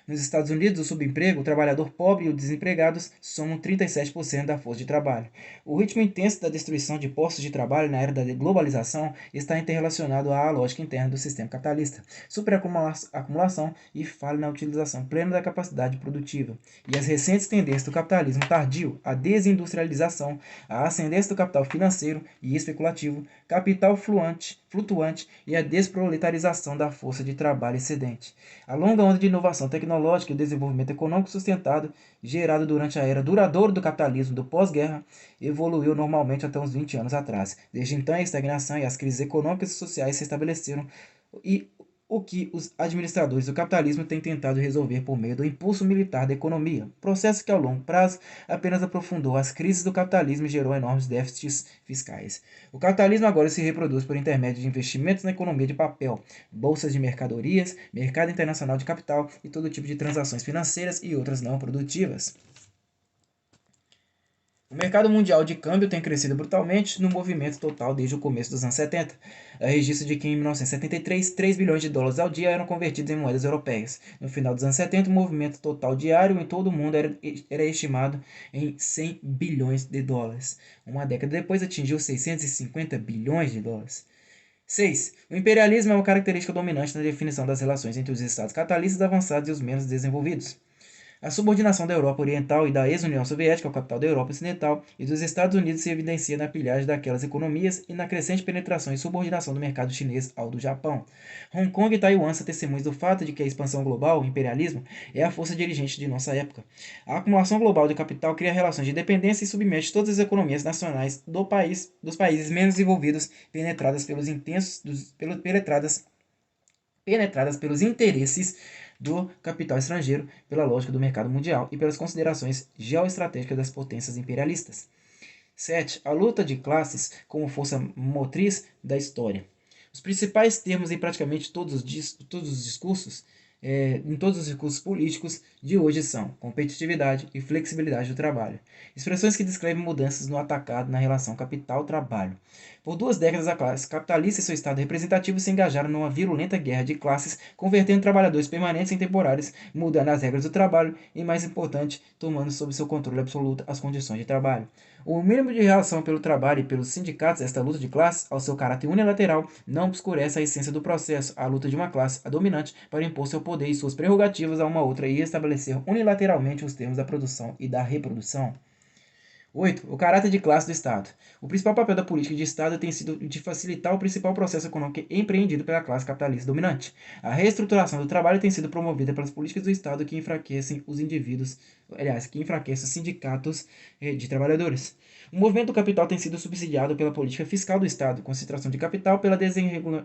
Nos Estados Unidos, o subemprego, o trabalhador pobre e os desempregados somam 37% da força de trabalho. O ritmo intenso da destruição de postos de trabalho na era da globalização está interrelacionado à lógica interna do sistema capitalista, superacumulação e falha na utilização plena da capacidade produtiva. E as recentes tendências do capitalismo tardio, a desindustrialização, a ascendência do capital financeiro e especulativo, capital flutuante e a desproletarização da força de trabalho excedente. A longa onda de inovação tecnológica e o desenvolvimento econômico sustentado, gerado durante a era duradoura do capitalismo do pós-guerra, evoluiu normalmente até uns 20 anos atrás. Desde então, a estagnação e as crises econômicas e sociais se estabeleceram e o que os administradores do capitalismo têm tentado resolver por meio do impulso militar da economia, processo que ao longo prazo apenas aprofundou as crises do capitalismo e gerou enormes déficits fiscais. O capitalismo agora se reproduz por intermédio de investimentos na economia de papel, bolsas de mercadorias, mercado internacional de capital e todo tipo de transações financeiras e outras não produtivas. O mercado mundial de câmbio tem crescido brutalmente no movimento total desde o começo dos anos 70. Há registro de que em 1973, 3 bilhões de dólares ao dia eram convertidos em moedas europeias. No final dos anos 70, o movimento total diário em todo o mundo era estimado em 100 bilhões de dólares. Uma década depois atingiu 650 bilhões de dólares. 6. O imperialismo é uma característica dominante na definição das relações entre os estados capitalistas avançados e os menos desenvolvidos. A subordinação da Europa Oriental e da ex-União Soviética ao capital da Europa Ocidental e dos Estados Unidos se evidencia na pilhagem daquelas economias e na crescente penetração e subordinação do mercado chinês ao do Japão. Hong Kong e Taiwan são testemunhas do fato de que a expansão global, o imperialismo, é a força dirigente de nossa época. A acumulação global de capital cria relações de dependência e submete todas as economias nacionais dos países menos desenvolvidos penetradas pelos interesses do capital estrangeiro, pela lógica do mercado mundial e pelas considerações geoestratégicas das potências imperialistas. 7. A luta de classes como força motriz da história. Os principais termos em praticamente todos os discursos políticos de hoje são competitividade e flexibilidade do trabalho, expressões que descrevem mudanças no atacado na relação capital-trabalho. Por 2 décadas, a classe capitalista e seu estado representativo se engajaram numa virulenta guerra de classes, convertendo trabalhadores permanentes em temporários, mudando as regras do trabalho e, mais importante, tomando sob seu controle absoluto as condições de trabalho. O mínimo de reação pelo trabalho e pelos sindicatos, esta luta de classes, ao seu caráter unilateral, não obscurece a essência do processo, a luta de uma classe, a dominante, para impor seu poder e suas prerrogativas a uma outra e estabelecer unilateralmente os termos da produção e da reprodução. 8. O caráter de classe do Estado. O principal papel da política de Estado tem sido de facilitar o principal processo econômico empreendido pela classe capitalista dominante. A reestruturação do trabalho tem sido promovida pelas políticas do Estado que enfraquecem os indivíduos, que enfraquecem os sindicatos de trabalhadores. O movimento do capital tem sido subsidiado pela política fiscal do Estado, concentração de capital pela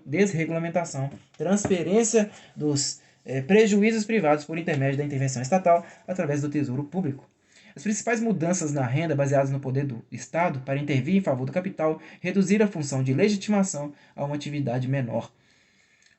desregulamentação, transferência dos prejuízos privados por intermédio da intervenção estatal através do tesouro público. As principais mudanças na renda baseadas no poder do Estado para intervir em favor do capital reduziram a função de legitimação a uma atividade menor.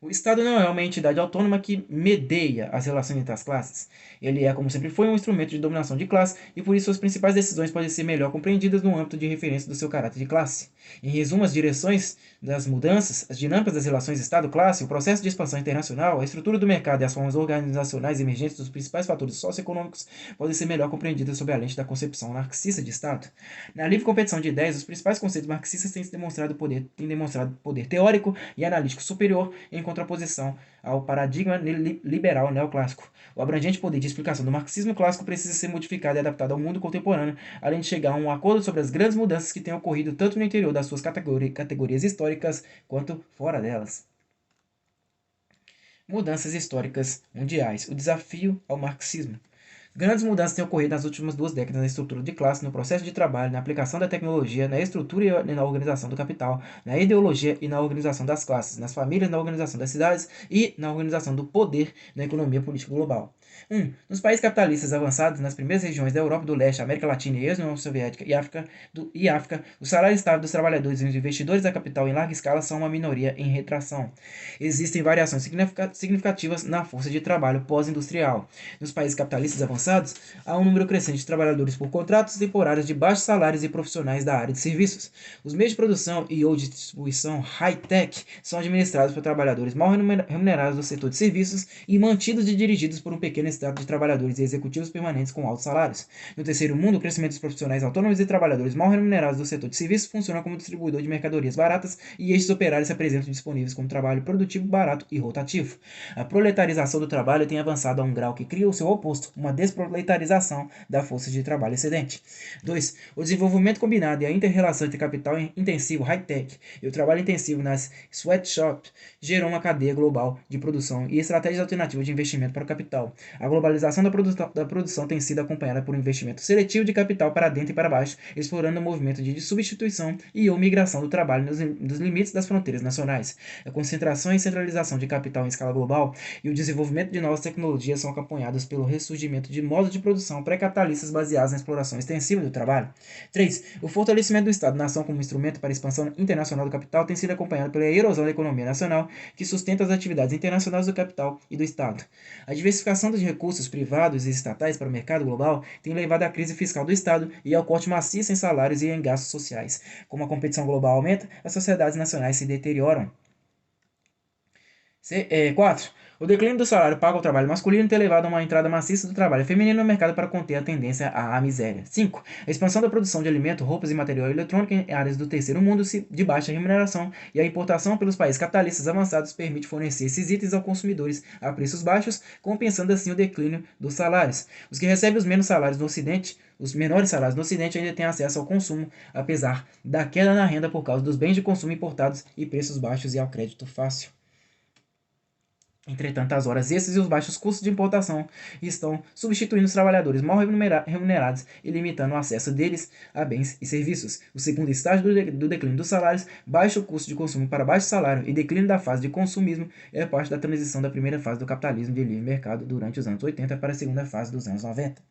O Estado não é uma entidade autônoma que medeia as relações entre as classes. Ele é, como sempre foi, um instrumento de dominação de classe e por isso suas principais decisões podem ser melhor compreendidas no âmbito de referência do seu caráter de classe. Em resumo, as direções das mudanças, as dinâmicas das relações Estado-classe, o processo de expansão internacional, a estrutura do mercado e as formas organizacionais emergentes dos principais fatores socioeconômicos podem ser melhor compreendidas sob a lente da concepção marxista de Estado. Na livre competição de ideias, os principais conceitos marxistas têm demonstrado poder teórico e analítico superior em contraposição ao paradigma liberal neoclássico. O abrangente poder de explicação do marxismo clássico precisa ser modificado e adaptado ao mundo contemporâneo, além de chegar a um acordo sobre as grandes mudanças que têm ocorrido tanto no interior das suas categorias históricas quanto fora delas. Mudanças históricas mundiais. O desafio ao marxismo. Grandes mudanças têm ocorrido nas últimas 2 décadas na estrutura de classe, no processo de trabalho, na aplicação da tecnologia, na estrutura e na organização do capital, na ideologia e na organização das classes, nas famílias, na organização das cidades e na organização do poder na economia política global. 1. Nos países capitalistas avançados, nas primeiras regiões da Europa do Leste, América Latina e ex-União Soviética e África, o salário estável dos trabalhadores e os investidores da capital em larga escala são uma minoria em retração. Existem variações significativas na força de trabalho pós-industrial. Nos países capitalistas avançados, há um número crescente de trabalhadores por contratos temporários de baixos salários e profissionais da área de serviços. Os meios de produção e ou de distribuição high-tech são administrados por trabalhadores mal remunerados do setor de serviços e mantidos e dirigidos por um pequeno estado de trabalhadores e executivos permanentes com altos salários. No terceiro mundo, o crescimento dos profissionais autônomos e trabalhadores mal remunerados do setor de serviços funciona como distribuidor de mercadorias baratas e estes operários se apresentam disponíveis como trabalho produtivo, barato e rotativo. A proletarização do trabalho tem avançado a um grau que cria o seu oposto, uma desproletarização da força de trabalho excedente. 2. O desenvolvimento combinado e a inter-relação entre capital intensivo high-tech e o trabalho intensivo nas sweatshops gerou uma cadeia global de produção e estratégias alternativas de investimento para o capital. A globalização da produção tem sido acompanhada por um investimento seletivo de capital para dentro e para baixo, explorando o movimento de substituição e ou migração do trabalho nos limites das fronteiras nacionais. A concentração e centralização de capital em escala global e o desenvolvimento de novas tecnologias são acompanhados pelo ressurgimento de modos de produção pré-capitalistas baseados na exploração extensiva do trabalho. 3. O fortalecimento do Estado-nação como instrumento para a expansão internacional do capital tem sido acompanhado pela erosão da economia nacional, que sustenta as atividades internacionais do capital e do Estado. A diversificação dos recursos privados e estatais para o mercado global tem levado à crise fiscal do Estado e ao corte maciço em salários e em gastos sociais. Como a competição global aumenta, as sociedades nacionais se deterioram. 4. O declínio do salário pago ao trabalho masculino tem levado a uma entrada maciça do trabalho feminino no mercado para conter a tendência à miséria. 5. A expansão da produção de alimento, roupas e material eletrônico em áreas do terceiro mundo de baixa remuneração e a importação pelos países capitalistas avançados permite fornecer esses itens aos consumidores a preços baixos, compensando assim o declínio dos salários. Os que recebem os menores salários no Ocidente ainda têm acesso ao consumo, apesar da queda na renda por causa dos bens de consumo importados e preços baixos e ao crédito fácil. Entretanto, as horas extras e os baixos custos de importação estão substituindo os trabalhadores mal remunerados e limitando o acesso deles a bens e serviços. O segundo estágio do declínio dos salários, baixo custo de consumo para baixo salário e declínio da fase de consumismo, é parte da transição da primeira fase do capitalismo de livre mercado durante os anos 80 para a segunda fase dos anos 90.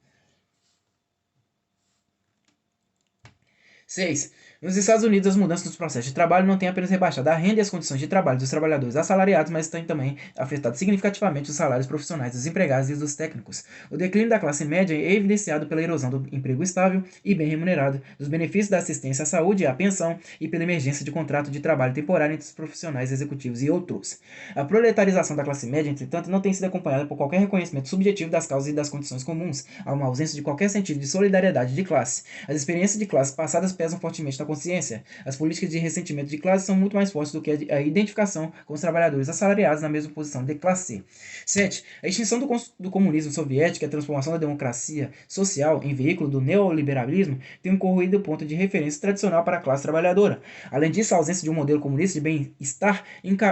6. Nos Estados Unidos, as mudanças nos processos de trabalho não têm apenas rebaixado a renda e as condições de trabalho dos trabalhadores assalariados, mas têm também afetado significativamente os salários profissionais dos empregados e dos técnicos. O declínio da classe média é evidenciado pela erosão do emprego estável e bem remunerado, dos benefícios da assistência à saúde e à pensão e pela emergência de contrato de trabalho temporário entre os profissionais executivos e outros. A proletarização da classe média, entretanto, não tem sido acompanhada por qualquer reconhecimento subjetivo das causas e das condições comuns. Há uma ausência de qualquer sentido de solidariedade de classe. As experiências de classe passadas pesam fortemente na consciência. As políticas de ressentimento de classe são muito mais fortes do que a identificação com os trabalhadores assalariados na mesma posição de classe. 7. A extinção do comunismo soviético e a transformação da democracia social em veículo do neoliberalismo tem ocorrido ponto de referência tradicional para a classe trabalhadora. Além disso, a ausência de um modelo comunista de bem-estar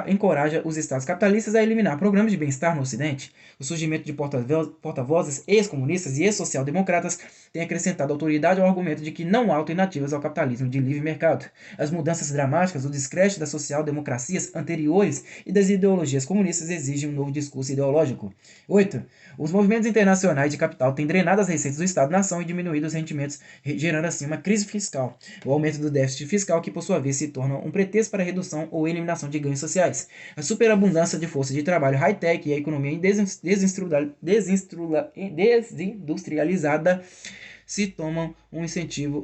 encoraja os estados capitalistas a eliminar programas de bem-estar no Ocidente. O surgimento de porta-vozes ex-comunistas e ex-social-democratas tem acrescentado autoridade ao argumento de que não há alternativas ao capitalismo de livre mercado. As mudanças dramáticas, o descrédito das social-democracias anteriores e das ideologias comunistas exigem um novo discurso ideológico. 8. Os movimentos internacionais de capital têm drenado as receitas do Estado-nação e diminuído os rendimentos, gerando assim uma crise fiscal. O aumento do déficit fiscal, que por sua vez se torna um pretexto para a redução ou eliminação de ganhos sociais. A superabundância de força de trabalho high-tech e a economia desindustrializada se tornam um incentivo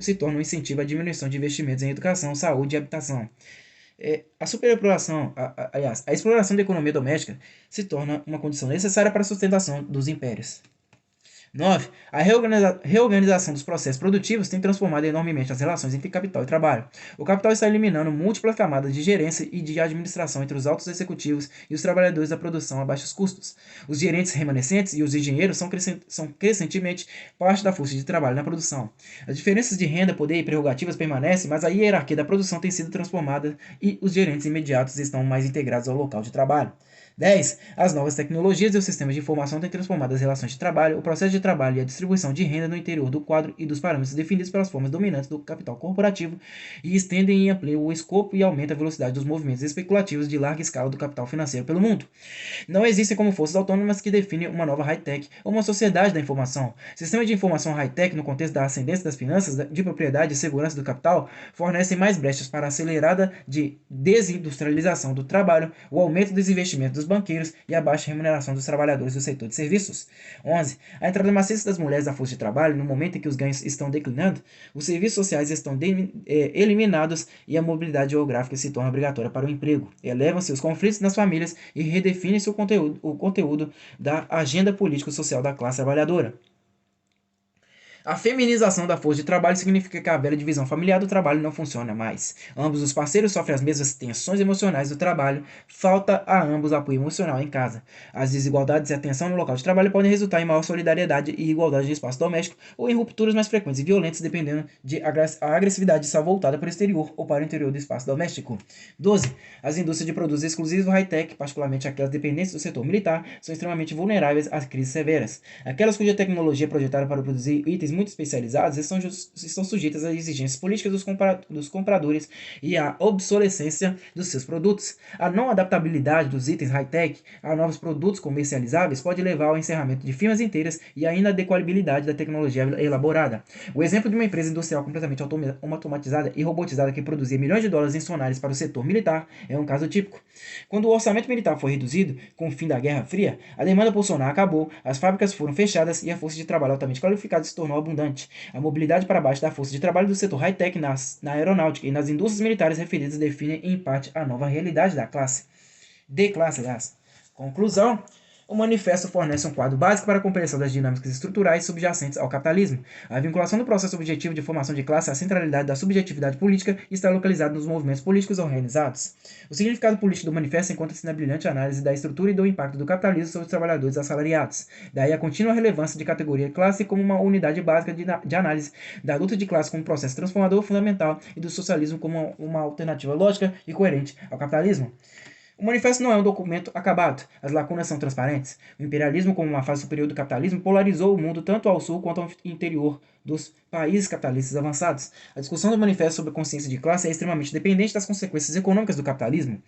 à diminuição de investimentos em educação, saúde e habitação. A exploração da economia doméstica se torna uma condição necessária para a sustentação dos impérios. 9. A reorganização dos processos produtivos tem transformado enormemente as relações entre capital e trabalho. O capital está eliminando múltiplas camadas de gerência e de administração entre os altos executivos e os trabalhadores da produção a baixos custos. Os gerentes remanescentes e os engenheiros são crescentemente parte da força de trabalho na produção. As diferenças de renda, poder e prerrogativas permanecem, mas a hierarquia da produção tem sido transformada e os gerentes imediatos estão mais integrados ao local de trabalho. 10. As novas tecnologias e os sistemas de informação têm transformado as relações de trabalho, o processo de trabalho e a distribuição de renda no interior do quadro e dos parâmetros definidos pelas formas dominantes do capital corporativo e estendem e ampliam o escopo e aumentam a velocidade dos movimentos especulativos de larga escala do capital financeiro pelo mundo. Não existem como forças autônomas que definem uma nova high-tech ou uma sociedade da informação. Sistemas de informação high-tech, no contexto da ascendência das finanças, de propriedade e segurança do capital, fornecem mais brechas para a acelerada de desindustrialização do trabalho, o aumento dos investimentos dos banqueiros e a baixa remuneração dos trabalhadores do setor de serviços. 11. A entrada maciça das mulheres na força de trabalho, no momento em que os ganhos estão declinando, os serviços sociais estão eliminados e a mobilidade geográfica se torna obrigatória para o emprego. Elevam-se os conflitos nas famílias e redefine-se o conteúdo da agenda político-social da classe trabalhadora. A feminização da força de trabalho significa que a velha divisão familiar do trabalho não funciona mais. Ambos os parceiros sofrem as mesmas tensões emocionais do trabalho, falta a ambos apoio emocional em casa. As desigualdades e a tensão no local de trabalho podem resultar em maior solidariedade e igualdade de espaço doméstico ou em rupturas mais frequentes e violentas, dependendo de a agressividade estar voltada para o exterior ou para o interior do espaço doméstico. 12. As indústrias de produtos exclusivos high-tech, particularmente aquelas dependentes do setor militar, são extremamente vulneráveis às crises severas. Aquelas cuja tecnologia é projetada para produzir itens muito especializadas estão sujeitas às exigências políticas dos compradores e à obsolescência dos seus produtos. A não adaptabilidade dos itens high-tech a novos produtos comercializáveis pode levar ao encerramento de firmas inteiras e à inadequabilidade da tecnologia elaborada. O exemplo de uma empresa industrial completamente automatizada e robotizada que produzia milhões de dólares em sonares para o setor militar é um caso típico. Quando o orçamento militar foi reduzido, com o fim da Guerra Fria, a demanda por sonar acabou, as fábricas foram fechadas e a força de trabalho altamente qualificada se tornou abundante. A mobilidade para baixo da força de trabalho do setor high-tech na aeronáutica e nas indústrias militares referidas definem em parte a nova realidade da classe. Conclusão. O manifesto fornece um quadro básico para a compreensão das dinâmicas estruturais subjacentes ao capitalismo. A vinculação do processo objetivo de formação de classe à centralidade da subjetividade política está localizada nos movimentos políticos organizados. O significado político do manifesto encontra-se na brilhante análise da estrutura e do impacto do capitalismo sobre os trabalhadores assalariados. Daí a contínua relevância de categoria classe como uma unidade básica de análise, da luta de classe como processo transformador fundamental e do socialismo como uma alternativa lógica e coerente ao capitalismo. O manifesto não é um documento acabado, as lacunas são transparentes. O imperialismo, como uma fase superior do capitalismo, polarizou o mundo tanto ao sul quanto ao interior dos países capitalistas avançados. A discussão do manifesto sobre a consciência de classe é extremamente dependente das consequências econômicas do capitalismo,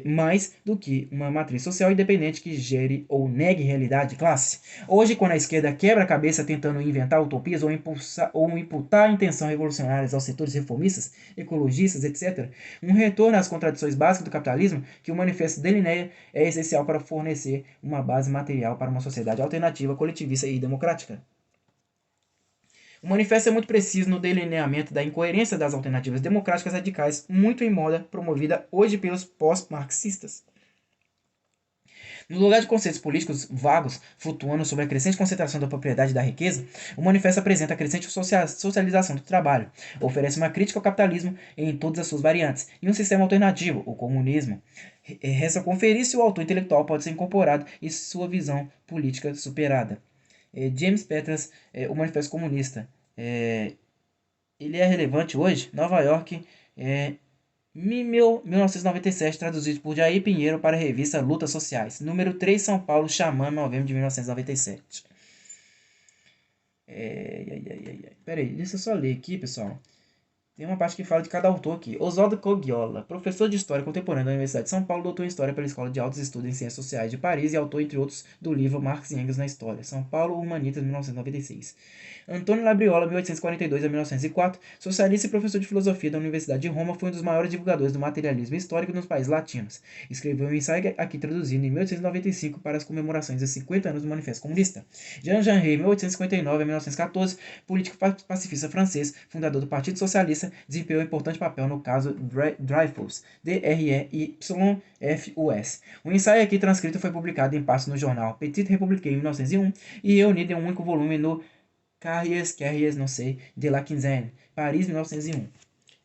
mais do que uma matriz social independente que gere ou negue realidade de classe. Hoje, quando a esquerda quebra a cabeça tentando inventar utopias ou imputar intenções revolucionárias aos setores reformistas, ecologistas, etc., um retorno às contradições básicas do capitalismo que o manifesto delineia é essencial para fornecer uma base material para uma sociedade alternativa, coletivista e democrática. O manifesto é muito preciso no delineamento da incoerência das alternativas democráticas radicais, muito em moda promovida hoje pelos pós-marxistas. No lugar de conceitos políticos vagos, flutuando sobre a crescente concentração da propriedade e da riqueza, o manifesto apresenta a crescente socialização do trabalho, oferece uma crítica ao capitalismo em todas as suas variantes, e um sistema alternativo, o comunismo. Resta conferir se o autor intelectual pode ser incorporado e sua visão política superada. James Petras, o Manifesto Comunista. Ele é relevante hoje? Nova York, 1997, traduzido por Jair Pinheiro para a revista Lutas Sociais. Número 3, São Paulo, Xamã, novembro de 1997. Peraí, deixa eu só ler aqui, pessoal. Tem uma parte que fala de cada autor aqui. Oswaldo Coggiola, professor de História Contemporânea da Universidade de São Paulo, doutor em História pela Escola de Altos Estudos em Ciências Sociais de Paris e autor, entre outros, do livro Marx e Engels na História. São Paulo, Humanitas, 1996. Antônio Labriola, 1842 a 1904, socialista e professor de filosofia da Universidade de Roma, foi um dos maiores divulgadores do materialismo histórico nos países latinos. Escreveu um ensaio aqui traduzido em 1895 para as comemorações dos 50 anos do Manifesto Comunista. Jean Jaurès, 1859 a 1914, político pacifista francês, fundador do Partido Socialista, desempenhou um importante papel no caso Dreyfus, Dreyfus. O ensaio aqui transcrito foi publicado em partes no jornal Petit Républicain em 1901 e reunido em um único volume no Carriers, não sei, de la Quinzaine, Paris, 1901.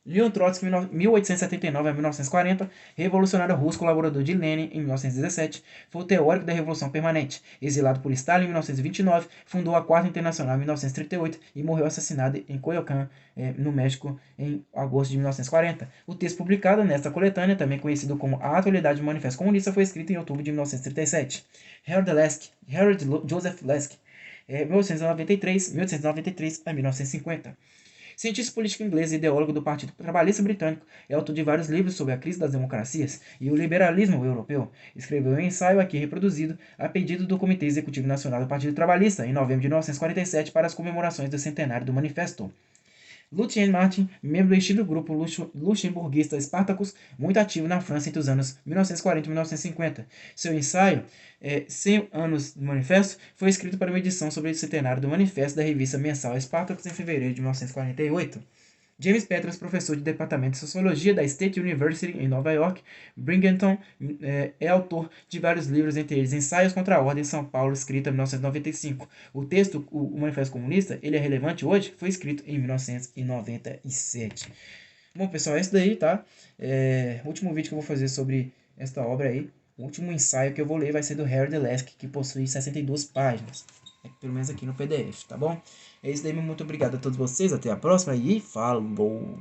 Leon Trotsky, 1879 a 1940, revolucionário russo, colaborador de Lenin em 1917, foi o teórico da Revolução Permanente. Exilado por Stalin em 1929, fundou a Quarta Internacional em 1938 e morreu assassinado em Coyoacán, no México, em agosto de 1940. O texto publicado nesta coletânea, também conhecido como A Atualidade do Manifesto Comunista, foi escrito em outubro de 1937. Harold Joseph Lasky, 1893 a 1950. Cientista político inglês e ideólogo do Partido Trabalhista Britânico, é autor de vários livros sobre a crise das democracias e o liberalismo europeu. Escreveu um ensaio aqui reproduzido a pedido do Comitê Executivo Nacional do Partido Trabalhista em novembro de 1947 para as comemorações do centenário do Manifesto. Lucien Martin, membro do extinto grupo luxemburguista Spartacus, muito ativo na França entre os anos 1940 e 1950. Seu ensaio, 100 anos do Manifesto, foi escrito para uma edição sobre o centenário do Manifesto da revista mensal Spartacus em fevereiro de 1948. James Petras, professor de Departamento de Sociologia da State University em Nova York, Binghamton, é autor de vários livros, entre eles Ensaios contra a Ordem São Paulo, escrito em 1995. O texto, o Manifesto Comunista, ele é relevante hoje? Foi escrito em 1997. Bom, pessoal, é isso daí, tá? O último vídeo que eu vou fazer sobre esta obra aí, o último ensaio que eu vou ler vai ser do Harold Lasky, que possui 62 páginas. Pelo menos aqui no PDF, tá bom? É isso daí, muito obrigado a todos vocês, até a próxima e falou!